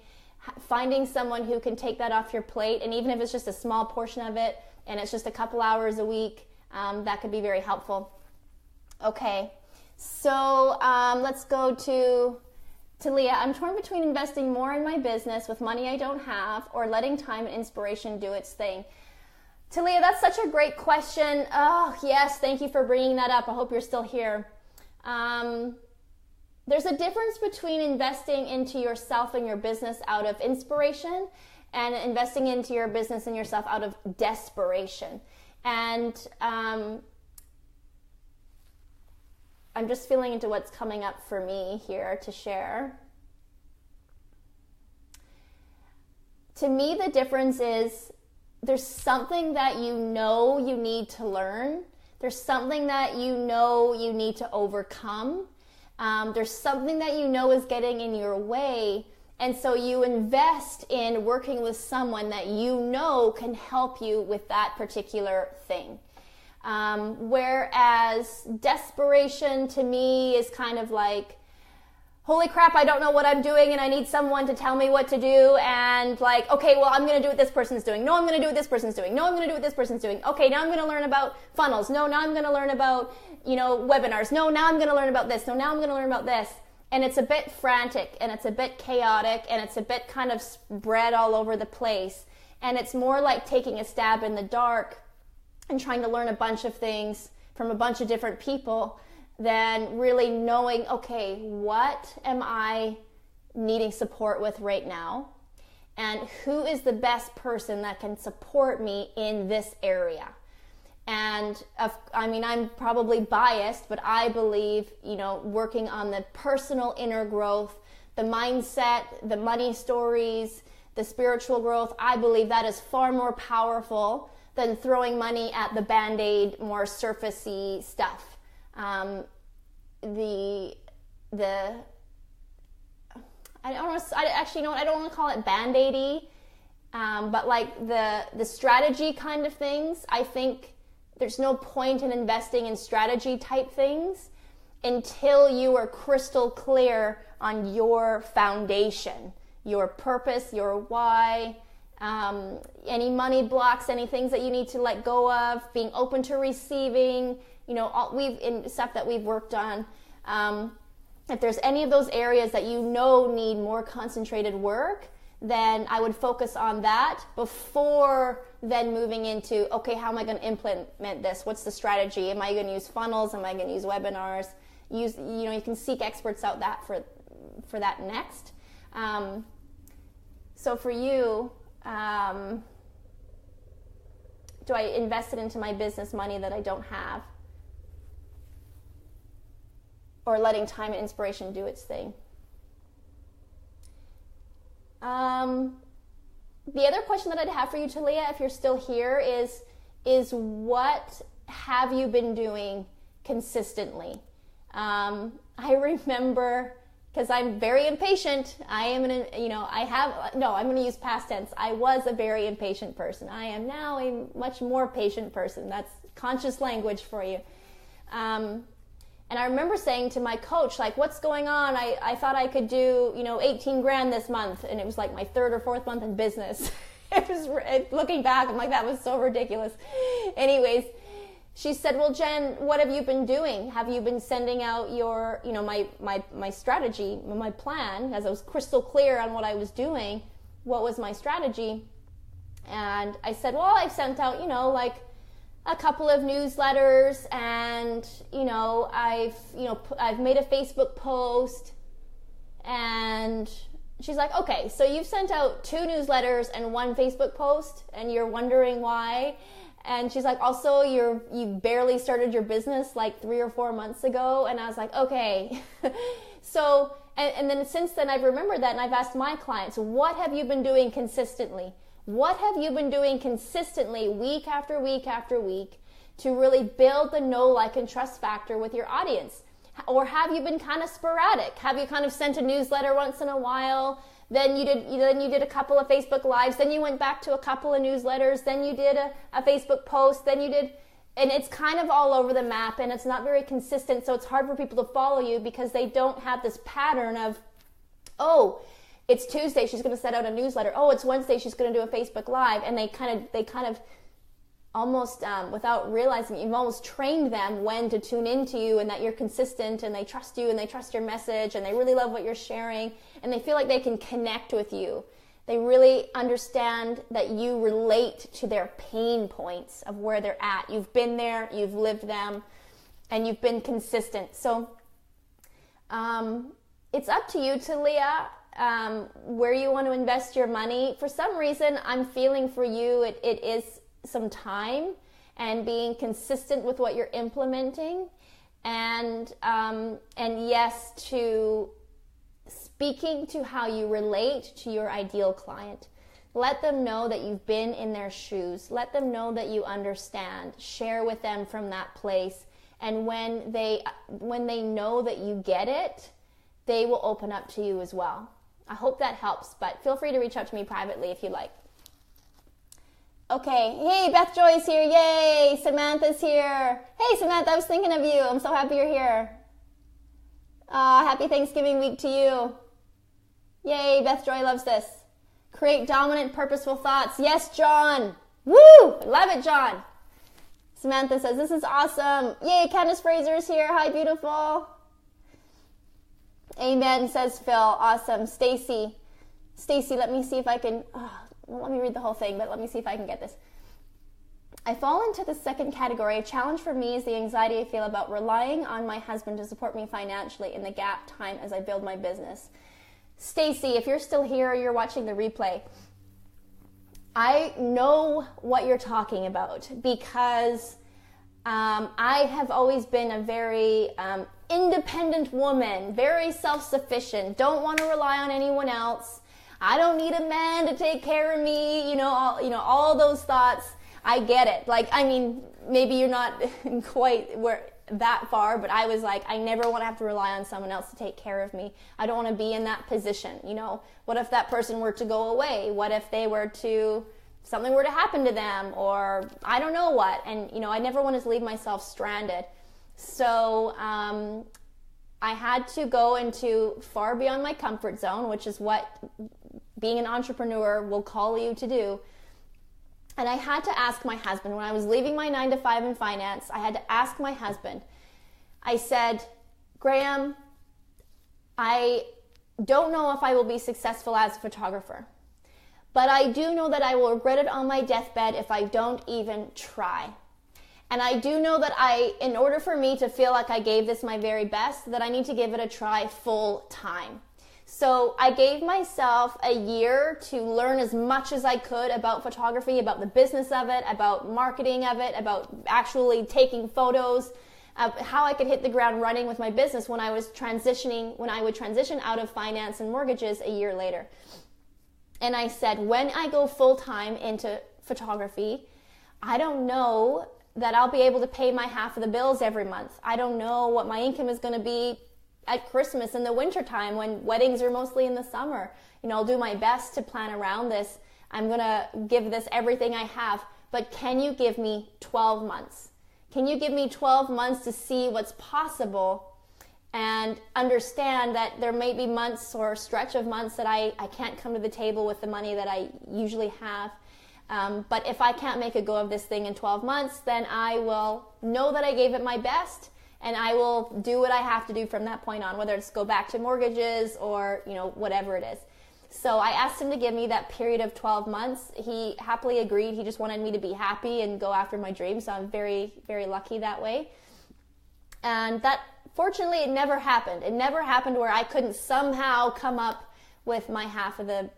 finding someone who can take that off your plate, and even if it's just a small portion of it, and it's just a couple hours a week, that could be very helpful. Okay, so let's go to Leah. I'm torn between investing more in my business with money I don't have or letting time and inspiration do its thing. Talia, that's such a great question. Oh, yes, thank you for bringing that up. I hope you're still here. There's a difference between investing into yourself and your business out of inspiration and investing into your business and yourself out of desperation. And I'm just feeling into what's coming up for me here to share. To me, the difference is there's something that you know you need to learn. There's something that you know you need to overcome. There's something that you know is getting in your way, and so you invest in working with someone that you know can help you with that particular thing. Whereas desperation to me is kind of like, holy crap, I don't know what I'm doing and I need someone to tell me what to do, and like, okay, well, I'm going to do what this person's doing. No, I'm going to do what this person's doing. No, I'm going to do what this person's doing. Okay, now I'm going to learn about funnels. No, now I'm going to learn about, webinars. No, now I'm going to learn about this. No, now I'm going to learn about this. And it's a bit frantic, and it's a bit chaotic, and it's a bit kind of spread all over the place. And it's more like taking a stab in the dark and trying to learn a bunch of things from a bunch of different people than really knowing, okay, what am I needing support with right now? And who is the best person that can support me in this area? And I'm probably biased, but I believe, working on the personal inner growth, the mindset, the money stories, the spiritual growth, I believe that is far more powerful than throwing money at the Band-Aid, more surfacey stuff. I don't want to call it Band-Aidy, but like the strategy kind of things, I think there's no point in investing in strategy type things until you are crystal clear on your foundation, your purpose, your why, any money blocks, any things that you need to let go of, being open to receiving, stuff that we've worked on. If there's any of those areas that need more concentrated work, then I would focus on that before then moving into, okay, how am I going to implement this? What's the strategy? Am I going to use funnels? Am I going to use webinars? You can seek experts out that for that next. So for you, do I invest it into my business money that I don't have? Or letting time and inspiration do its thing? The other question that I'd have for you, Talia, if you're still here, is what have you been doing consistently? I remember, because I'm very impatient. I'm going to use past tense. I was a very impatient person. I am now a much more patient person. That's conscious language for you. And I remember saying to my coach, like, what's going on? I thought I could do, 18 grand this month. And it was like my third or fourth month in business. Looking back, I'm like, that was so ridiculous. Anyways, she said, well, Jen, what have you been doing? Have you been sending out your, my strategy, my plan, as I was crystal clear on what I was doing? What was my strategy? And I said, well, I've sent out, a couple of newsletters, and I've made a Facebook post. And she's like, okay, so you've sent out 2 newsletters and 1 Facebook post, and you're wondering why. And she's like, also you barely started your business like 3 or 4 months ago. And I was like, okay. So and then since then I've remembered that, and I've asked my clients, what have you been doing consistently? What have you been doing consistently week after week after week to really build the know, like, and trust factor with your audience? Or have you been kind of sporadic? Have you kind of sent a newsletter once in a while? Then you did a couple of Facebook Lives. Then you went back to a couple of newsletters. Then you did a Facebook post. Then you did, and it's kind of all over the map, and it's not very consistent. So it's hard for people to follow you because they don't have this pattern of, oh, it's Tuesday, she's going to send out a newsletter. Oh, it's Wednesday, she's going to do a Facebook Live. And they kind of almost, without realizing, you've almost trained them when to tune into you, and that you're consistent, and they trust you, and they trust your message, and they really love what you're sharing, and they feel like they can connect with you. They really understand that you relate to their pain points of where they're at. You've been there, you've lived them, and you've been consistent. So it's up to you, Talia, where you want to invest your money. For some reason, I'm feeling for you it is some time and being consistent with what you're implementing, and yes, to speaking to how you relate to your ideal client. Let them know that you've been in their shoes. Let them know that you understand. Share with them from that place, And when they know that you get it, they will open up to you as well. I hope that helps, but feel free to reach out to me privately if you like. Okay, hey, Beth Joy's here, yay! Samantha's here. Hey, Samantha, I was thinking of you. I'm so happy you're here. Happy Thanksgiving week to you. Yay, Beth Joy loves this. Create dominant, purposeful thoughts. Yes, John. Woo! Love it, John. Samantha says, this is awesome. Yay, Candace Fraser's here. Hi, beautiful. Amen, says Phil. Awesome. Stacy, let me see if I can, let me read the whole thing, but let me see if I can get this. I fall into the second category. A challenge for me is the anxiety I feel about relying on my husband to support me financially in the gap time as I build my business. Stacy, if you're still here, you're watching the replay, I know what you're talking about because I have always been a very independent woman, very self-sufficient, don't want to rely on anyone else. I don't need a man to take care of me, all those thoughts. I get it. Like, I mean, maybe you're not quite that far, but I was like, I never want to have to rely on someone else to take care of me. I don't want to be in that position. What if that person were to go away? What if something were to happen to them, or I don't know what? And, I never wanted to leave myself stranded. So, I had to go into far beyond my comfort zone, which is what being an entrepreneur will call you to do. And I had to ask my husband, when I was leaving my 9-to-5 in finance, I had to ask my husband. I said, Graham, I don't know if I will be successful as a photographer, but I do know that I will regret it on my deathbed if I don't even try. And I do know that in order for me to feel like I gave this my very best, that I need to give it a try full time. So I gave myself a year to learn as much as I could about photography, about the business of it, about marketing of it, about actually taking photos, how I could hit the ground running with my business when I would transition out of finance and mortgages a year later. And I said, when I go full time into photography, I don't know that I'll be able to pay my half of the bills every month. I don't know what my income is going to be at Christmas in the winter time when weddings are mostly in the summer. I'll do my best to plan around this. I'm going to give this everything I have, but can you give me 12 months? Can you give me 12 months to see what's possible and understand that there may be months or stretch of months that I can't come to the table with the money that I usually have. But if I can't make a go of this thing in 12 months, then I will know that I gave it my best, and I will do what I have to do from that point on, whether it's go back to mortgages or, whatever it is. So I asked him to give me that period of 12 months. He happily agreed. He just wanted me to be happy and go after my dreams. So I'm very, very lucky that way. And that, fortunately, it never happened. It never happened where I couldn't somehow come up with my half of the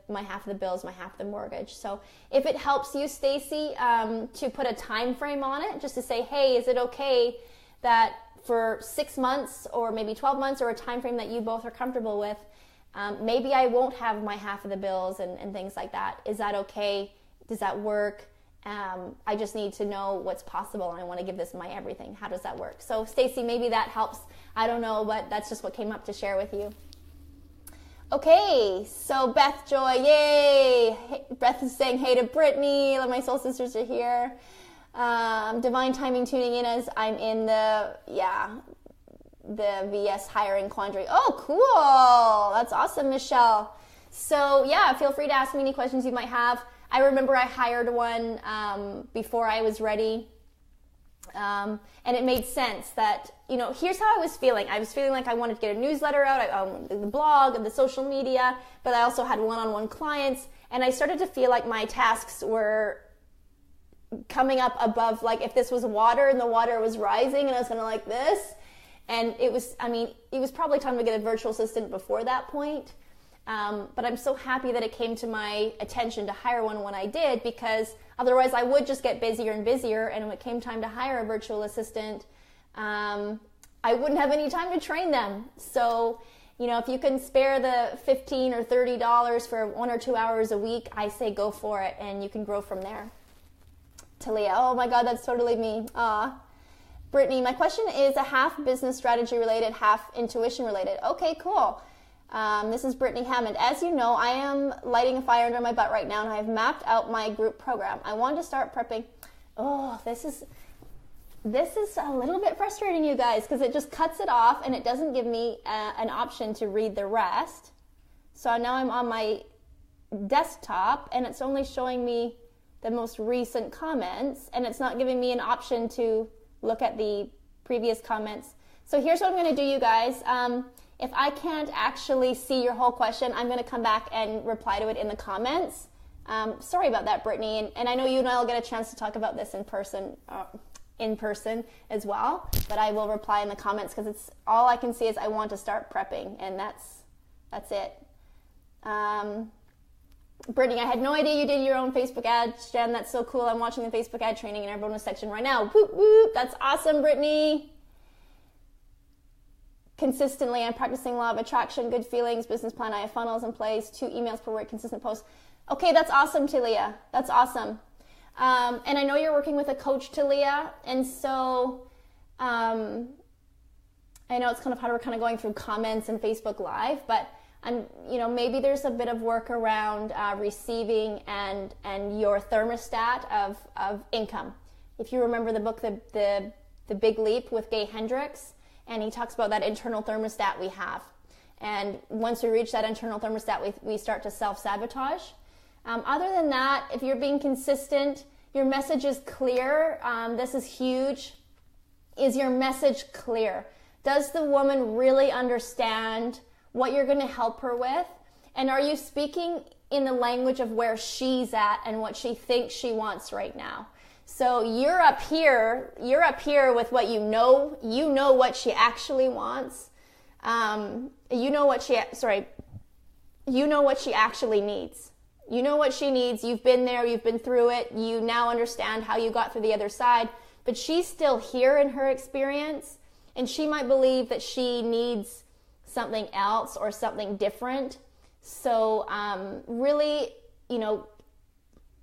bills, my half of the mortgage. So if it helps you, Stacy, to put a time frame on it, just to say, hey, is it okay that for 6 months or maybe 12 months or a time frame that you both are comfortable with, maybe I won't have my half of the bills and things like that. Is that okay? Does that work? I just need to know what's possible, and I want to give this my everything. How does that work? So Stacy, maybe that helps. I don't know, but that's just what came up to share with you. Okay, so Beth Joy, yay! Beth is saying hey to Brittany. My soul sisters are here. Divine timing tuning in as I'm in the VS hiring quandary. Oh, cool. That's awesome, Michelle. So yeah, feel free to ask me any questions you might have. I remember I hired one before I was ready. And it made sense that, here's how I was feeling. I was feeling like I wanted to get a newsletter out, the blog and the social media, but I also had one-on-one clients. And I started to feel like my tasks were coming up above, like if this was water and the water was rising and I was kind of like this. And it was probably time to get a virtual assistant before that point. But I'm so happy that it came to my attention to hire one when I did, because otherwise I would just get busier and busier. And when it came time to hire a virtual assistant, I wouldn't have any time to train them. So, if you can spare the $15 or $30 for 1 or 2 hours a week, I say go for it, and you can grow from there. Talia, oh my God, that's totally me. Brittany, my question is a half business strategy related, half intuition related. Okay, cool. This is Brittany Hammond. As you know, I am lighting a fire under my butt right now, and I have mapped out my group program. I want to start prepping. Oh, this is a little bit frustrating, you guys, because it just cuts it off and it doesn't give me an option to read the rest. So now I'm on my desktop and it's only showing me the most recent comments, and it's not giving me an option to look at the previous comments. So here's what I'm going to do, you guys. If I can't actually see your whole question, I'm going to come back and reply to it in the comments. Sorry about that, Brittany. And I know you and I will get a chance to talk about this in person as well. But I will reply in the comments because it's all I can see is I want to start prepping, and that's it. Brittany, I had no idea you did your own Facebook ads, Jen. That's so cool. I'm watching the Facebook ad training in our bonus section right now. Whoop, whoop. That's awesome, Brittany. Consistently, I'm practicing law of attraction, good feelings, business plan. I have funnels in place, 2 emails per week, consistent posts. Okay, that's awesome, Talia. That's awesome. And I know you're working with a coach, Talia, and so I know it's kind of hard. We're kind of going through comments and Facebook Live, but maybe there's a bit of work around receiving and your thermostat of income. If you remember the book, The Big Leap with Gay Hendricks, and he talks about that internal thermostat we have. And once we reach that internal thermostat, we start to self-sabotage. Other than that, if you're being consistent, your message is clear. This is huge. Is your message clear? Does the woman really understand what you're going to help her with? And are you speaking in the language of where she's at and what she thinks she wants right now? So you're up here with what you know what she actually wants. You know what she actually needs. You know what she needs. You've been there, you've been through it. You now understand how you got through the other side, but she's still here in her experience, and she might believe that she needs something else or something different. So really,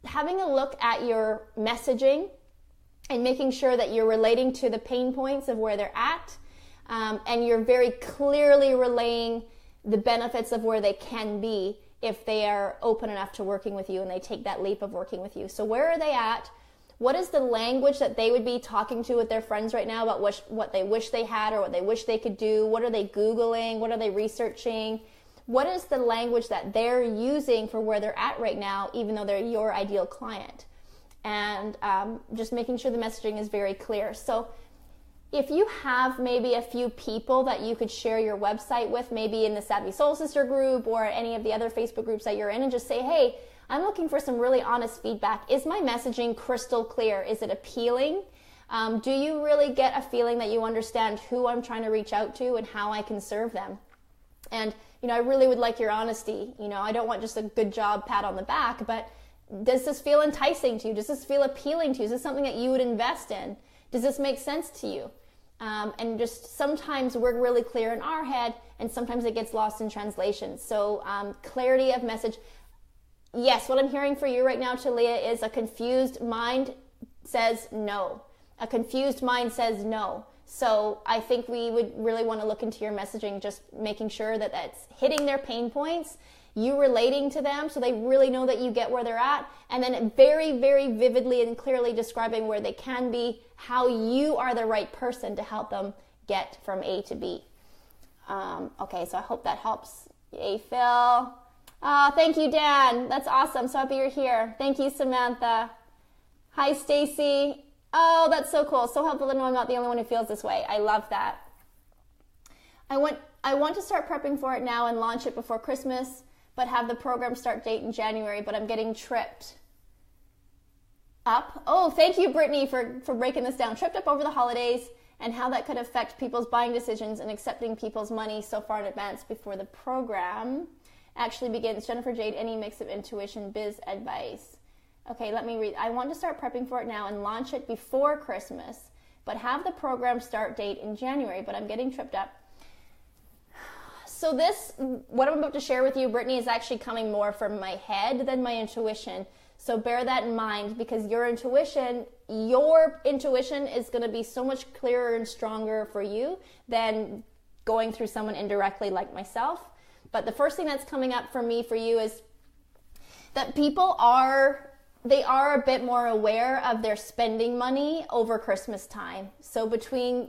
having a look at your messaging and making sure that you're relating to the pain points of where they're at, and you're very clearly relaying the benefits of where they can be if they are open enough to working with you and they take that leap of working with you. So where are they at? What is the language that they would be talking to with their friends right now about what they wish they had or what they wish they could do? What are they Googling? What are they researching? What is the language that they're using for where they're at right now, even though they're your ideal client? And just making sure the messaging is very clear. So if you have maybe a few people that you could share your website with, maybe in the Savvy Soul Sister group or any of the other Facebook groups that you're in, and just say, hey, I'm looking for some really honest feedback. Is my messaging crystal clear? Is it appealing? Do you really get a feeling that you understand who I'm trying to reach out to and how I can serve them? And, I really would like your honesty. I don't want just a good job, pat on the back, but does this feel enticing to you? Does this feel appealing to you? Is this something that you would invest in? Does this make sense to you? And just sometimes we're really clear in our head, and sometimes it gets lost in translation. So clarity of message. Yes, what I'm hearing for you right now, Talia, is a confused mind says no. A confused mind says no. So I think we would really want to look into your messaging, just making sure that that's hitting their pain points, you relating to them so they really know that you get where they're at, and then very, very vividly and clearly describing where they can be, how you are the right person to help them get from A to B. Okay, so I hope that helps. Yay, Phil. Oh, thank you, Dan. That's awesome. So happy you're here. Thank you, Samantha. Hi, Stacy. Oh, that's so cool. So helpful to know I'm not the only one who feels this way. I love that. I want to start prepping for it now and launch it before Christmas, but have the program start date in January, but I'm getting tripped up. Oh, thank you, Brittany, for breaking this down. Tripped up over the holidays and how that could affect people's buying decisions and accepting people's money so far in advance before the program actually begins. Jennifer Jayde, any mix of intuition, biz advice. Okay, let me read. I want to start prepping for it now and launch it before Christmas, but have the program start date in January, but I'm getting tripped up. So what I'm about to share with you, Brittany, is actually coming more from my head than my intuition. So bear that in mind, because your intuition is going to be so much clearer and stronger for you than going through someone indirectly like myself. But the first thing that's coming up for me, for you, is that people are a bit more aware of their spending money over Christmas time. So between,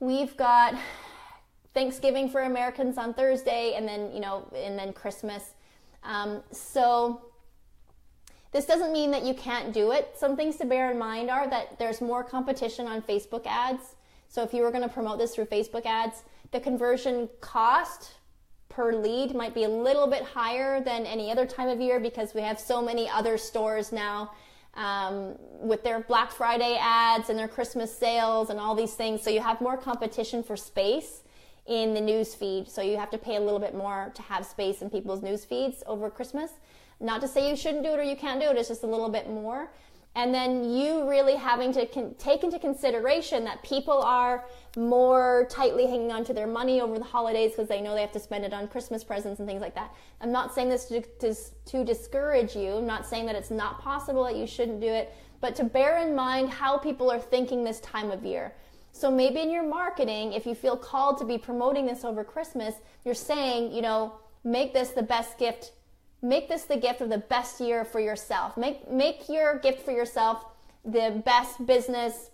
we've got Thanksgiving for Americans on Thursday, and then Christmas. So this doesn't mean that you can't do it. Some things to bear in mind are that there's more competition on Facebook ads. So if you were going to promote this through Facebook ads, the conversion cost per lead might be a little bit higher than any other time of year, because we have so many other stores now with their Black Friday ads and their Christmas sales and all these things. So you have more competition for space in the news feed. So you have to pay a little bit more to have space in people's news feeds over Christmas. Not to say you shouldn't do it or you can't do it, it's just a little bit more. And then you really having to take into consideration that people are more tightly hanging on to their money over the holidays because they know they have to spend it on Christmas presents and things like that. I'm not saying this to discourage you. I'm not saying that it's not possible, that you shouldn't do it, but to bear in mind how people are thinking this time of year. So maybe in your marketing, if you feel called to be promoting this over Christmas, you're saying, make this the best gift. Make this the gift of the best year for yourself. Make your gift for yourself the best business,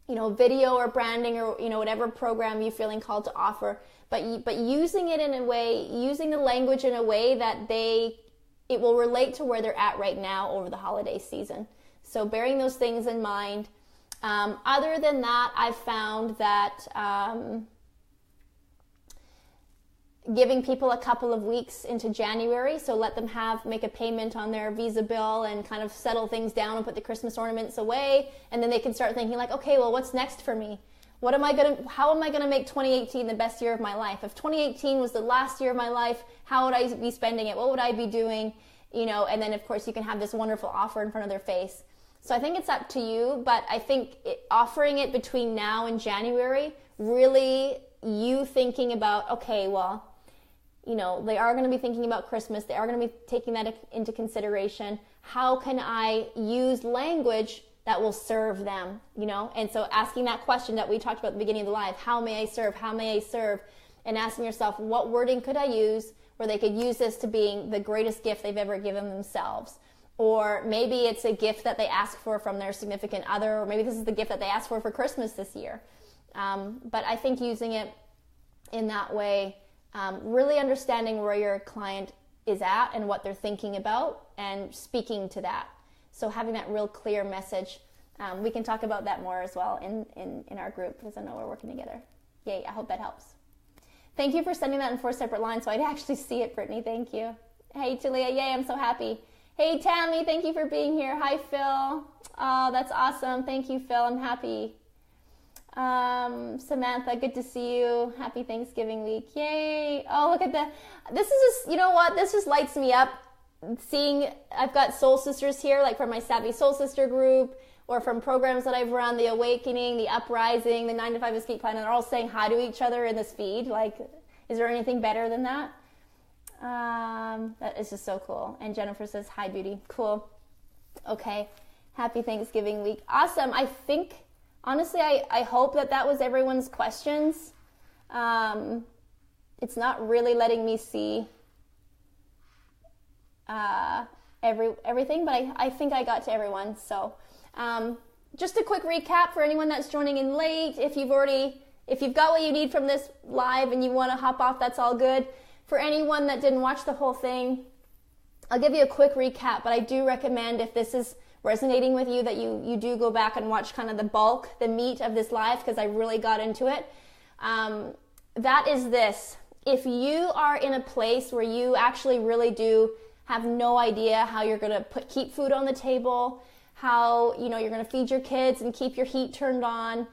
video or branding or, whatever program you're feeling called to offer. But using it in a way, using the language in a way that it will relate to where they're at right now over the holiday season. So bearing those things in mind. Other than that, I've found that giving people a couple of weeks into January, so let them make a payment on their Visa bill and kind of settle things down and put the Christmas ornaments away, and then they can start thinking like, okay, well, what's next for me? How am I going to make 2018 the best year of my life? If 2018 was the last year of my life, how would I be spending it? What would I be doing? And then of course you can have this wonderful offer in front of their face. So I think it's up to you, but I think offering it between now and January, really you thinking about, okay, well, they are going to be thinking about Christmas. They are going to be taking that into consideration. How can I use language that will serve them, And so asking that question that we talked about at the beginning of the live, how may I serve? How may I serve? And asking yourself, what wording could I use where they could use this to being the greatest gift they've ever given themselves? Or maybe it's a gift that they ask for from their significant other, or maybe this is the gift that they asked for Christmas this year. But I think using it in that way, really understanding where your client is at and what they're thinking about and speaking to that. So having that real clear message. We can talk about that more as well in our group, because I know we're working together. Yay, I hope that helps. Thank you for sending that in 4 separate lines so I'd actually see it, Brittany. Thank you. Hey, Talia, yay, I'm so happy. Hey, Tammy, thank you for being here. Hi, Phil. Oh, that's awesome. Thank you, Phil. I'm happy. Samantha, good to see you. Happy Thanksgiving week. Yay. Oh, look at this is just, you know what? This just lights me up. Seeing, I've got soul sisters here, like from my Savvy Soul Sister group, or from programs that I've run, the Awakening, the Uprising, the 9 to 5 Escape Plan, and they're all saying hi to each other in this feed. Like, is there anything better than that? That is just so cool. And Jennifer says, hi, beauty. Cool. Okay. Happy Thanksgiving week. Awesome. I think, honestly, I hope that was everyone's questions. It's not really letting me see everything, but I think I got to everyone. So just a quick recap for anyone that's joining in late. If you've got what you need from this live and you want to hop off, that's all good. For anyone that didn't watch the whole thing, I'll give you a quick recap, but I do recommend, if this is resonating with you, that you do go back and watch kind of the meat of this live, because I really got into it. That is this. If you are in a place where you actually really do have no idea how you're going to keep food on the table, how you're going to feed your kids and keep your heat turned on,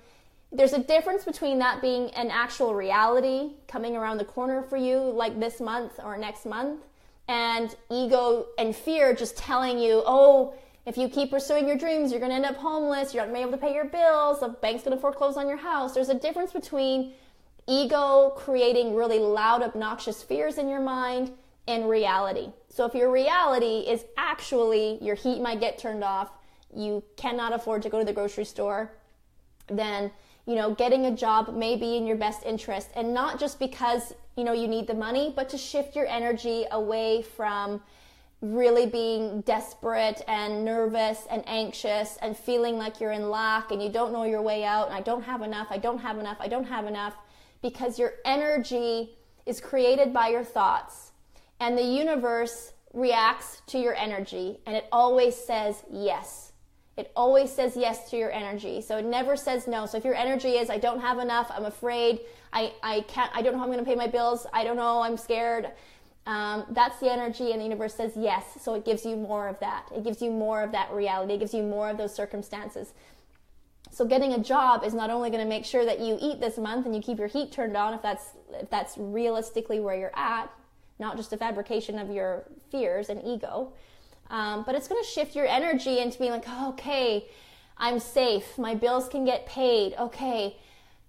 there's a difference between that being an actual reality coming around the corner for you, like this month or next month, and ego and fear just telling you, oh, if you keep pursuing your dreams, you're going to end up homeless, you're not going to be able to pay your bills, the bank's going to foreclose on your house. There's a difference between ego creating really loud, obnoxious fears in your mind and reality. So if your reality is actually your heat might get turned off, you cannot afford to go to the grocery store, then, getting a job may be in your best interest. And not just because, you need the money, but to shift your energy away from really being desperate and nervous and anxious and feeling like you're in lack and you don't know your way out and I don't have enough, I don't have enough, I don't have enough, because your energy is created by your thoughts. And the universe reacts to your energy, and it always says yes. It always says yes to your energy. So it never says no. So if your energy is, I don't have enough, I'm afraid, I can't, I don't know how I'm going to pay my bills, I don't know, I'm scared. That's the energy, and the universe says yes. So it gives you more of that. It gives you more of that reality. It gives you more of those circumstances. So getting a job is not only going to make sure that you eat this month and you keep your heat turned on, if that's realistically where you're at, not just a fabrication of your fears and ego, but it's going to shift your energy into being like, oh, okay, I'm safe. My bills can get paid. Okay,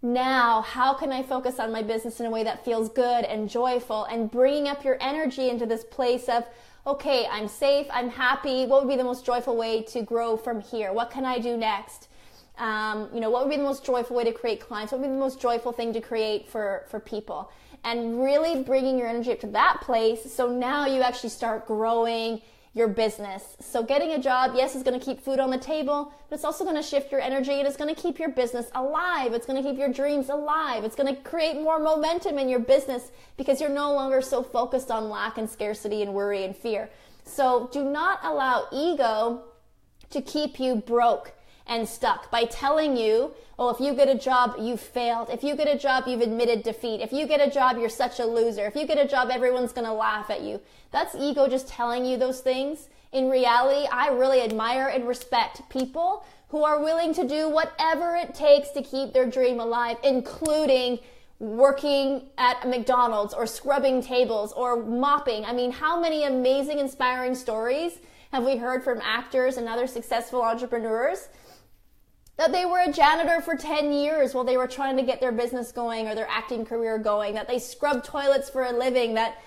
now how can I focus on my business in a way that feels good and joyful, and bringing up your energy into this place of, okay, I'm safe, I'm happy. What would be the most joyful way to grow from here? What can I do next? What would be the most joyful way to create clients? What would be the most joyful thing to create for people? And really bringing your energy up to that place, so now you actually start growing your business. So getting a job, yes, is going to keep food on the table, but it's also going to shift your energy, and it's going to keep your business alive. It's going to keep your dreams alive. It's going to create more momentum in your business because you're no longer so focused on lack and scarcity and worry and fear. So do not allow ego to keep you broke and stuck by telling you, oh, if you get a job, you failed. If you get a job, you've admitted defeat. If you get a job, you're such a loser. If you get a job, everyone's going to laugh at you. That's ego just telling you those things. In reality, I really admire and respect people who are willing to do whatever it takes to keep their dream alive, including working at McDonald's or scrubbing tables or mopping. I mean, how many amazing, inspiring stories have we heard from actors and other successful entrepreneurs that they were a janitor for 10 years while they were trying to get their business going or their acting career going, that they scrubbed toilets for a living, that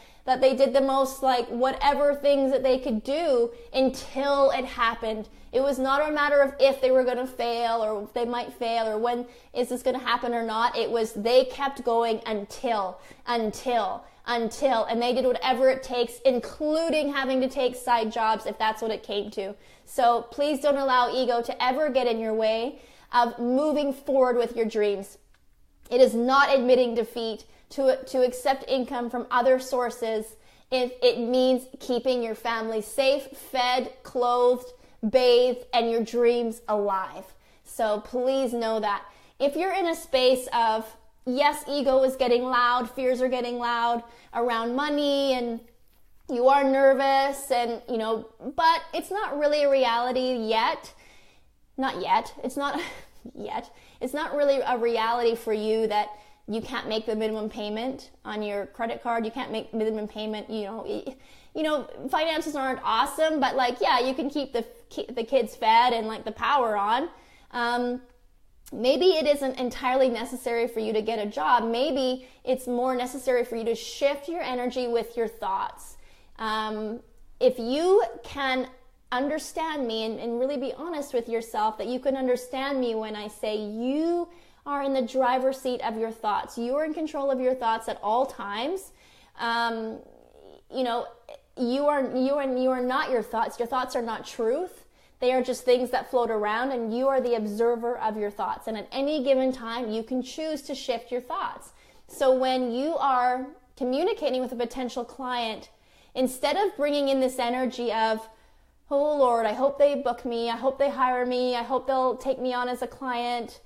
they did the most whatever things that they could do until it happened. It was not a matter of if they were going to fail or if they might fail or when is this going to happen or not. It was they kept going until, and they did whatever it takes, including having to take side jobs if that's what it came to. So please don't allow ego to ever get in your way of moving forward with your dreams. It is not admitting defeat to accept income from other sources if it means keeping your family safe, fed, clothed, bathed, and your dreams alive. So please know that. If you're in a space of, yes, ego is getting loud, fears are getting loud around money, and you are nervous, and, but it's not really a reality yet. Not yet. It's not yet. It's not really a reality for you that you can't make the minimum payment on your credit card. You can't make minimum payment. Finances aren't awesome, but you can keep the kids fed and the power on. Maybe it isn't entirely necessary for you to get a job. Maybe it's more necessary for you to shift your energy with your thoughts. If you can understand me and really be honest with yourself, that you can understand me when I say you are in the driver's seat of your thoughts. You are in control of your thoughts at all times. You are not your thoughts. Your thoughts are not truth. They are just things that float around, and you are the observer of your thoughts. And at any given time, you can choose to shift your thoughts. So when you are communicating with a potential client, instead of bringing in this energy of, oh Lord, I hope they book me, I hope they hire me, I hope they'll take me on as a client.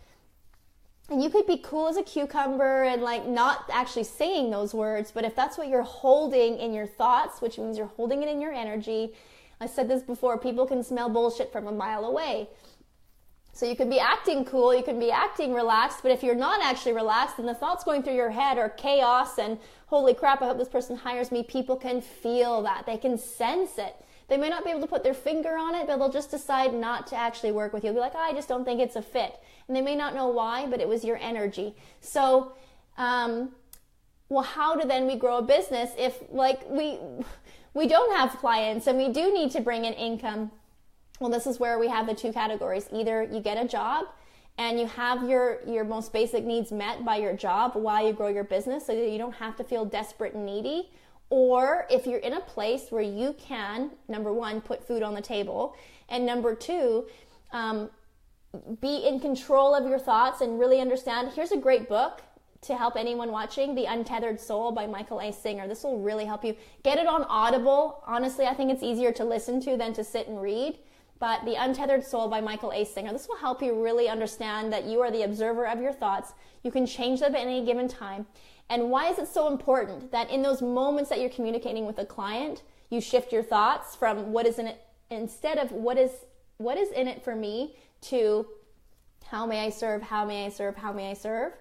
And you could be cool as a cucumber and not actually saying those words, but if that's what you're holding in your thoughts, which means you're holding it in your energy, I said this before, people can smell bullshit from a mile away. So you can be acting cool, you can be acting relaxed, but if you're not actually relaxed and the thoughts going through your head are chaos and holy crap, I hope this person hires me, people can feel that. They can sense it. They may not be able to put their finger on it, but they'll just decide not to actually work with you. They'll be like, I just don't think it's a fit. And they may not know why, but it was your energy. So, how do then we grow a business if we don't have clients and we do need to bring in income. Well, this is where we have the two categories. Either you get a job and you have your most basic needs met by your job while you grow your business so that you don't have to feel desperate and needy. Or if you're in a place where you can, number one, put food on the table, and number two, be in control of your thoughts and really understand. Here's a great book to help anyone watching, The Untethered Soul by Michael A. Singer. This will really help you. Get it on Audible. Honestly, I think it's easier to listen to than to sit and read. But The Untethered Soul by Michael A. Singer. This will help you really understand that you are the observer of your thoughts. You can change them at any given time. And why is it so important that in those moments that you're communicating with a client, you shift your thoughts from what is in it, instead of what is in it for me, to how may I serve, how may I serve, how may I serve?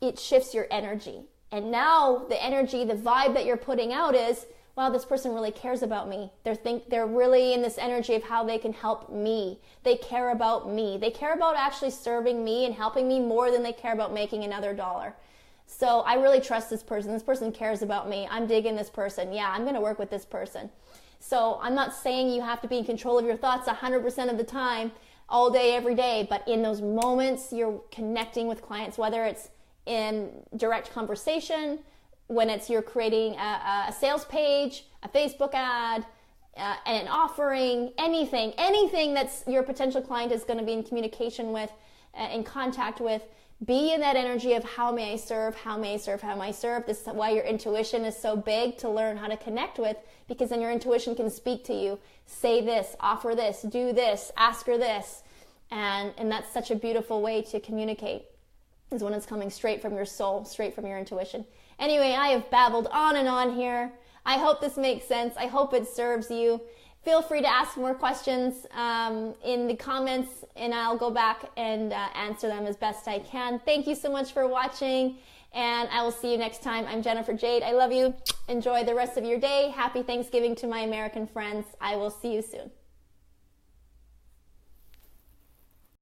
It shifts your energy. And now the energy, the vibe that you're putting out is, wow, this person really cares about me. They're really in this energy of how they can help me. They care about me. They care about actually serving me and helping me more than they care about making another dollar. So I really trust this person. This person cares about me. I'm digging this person. Yeah, I'm going to work with this person. So I'm not saying you have to be in control of your thoughts 100% of the time, all day, every day, but in those moments you're connecting with clients, whether it's in direct conversation, when it's you're creating a sales page, a Facebook ad, an offering, anything that's your potential client is going to be in communication with, in contact with, be in that energy of how may I serve, how may I serve, how may I serve. This is why your intuition is so big to learn how to connect with, because then your intuition can speak to you. Say this, offer this, do this, ask her this. And that's such a beautiful way to communicate, is when it's coming straight from your soul, straight from your intuition. Anyway, I have babbled on and on here. I hope this makes sense. I hope it serves you. Feel free to ask more questions in the comments, and I'll go back and answer them as best I can. Thank you so much for watching, and I will see you next time. I'm Jennifer Jayde. I love you. Enjoy the rest of your day. Happy Thanksgiving to my American friends. I will see you soon.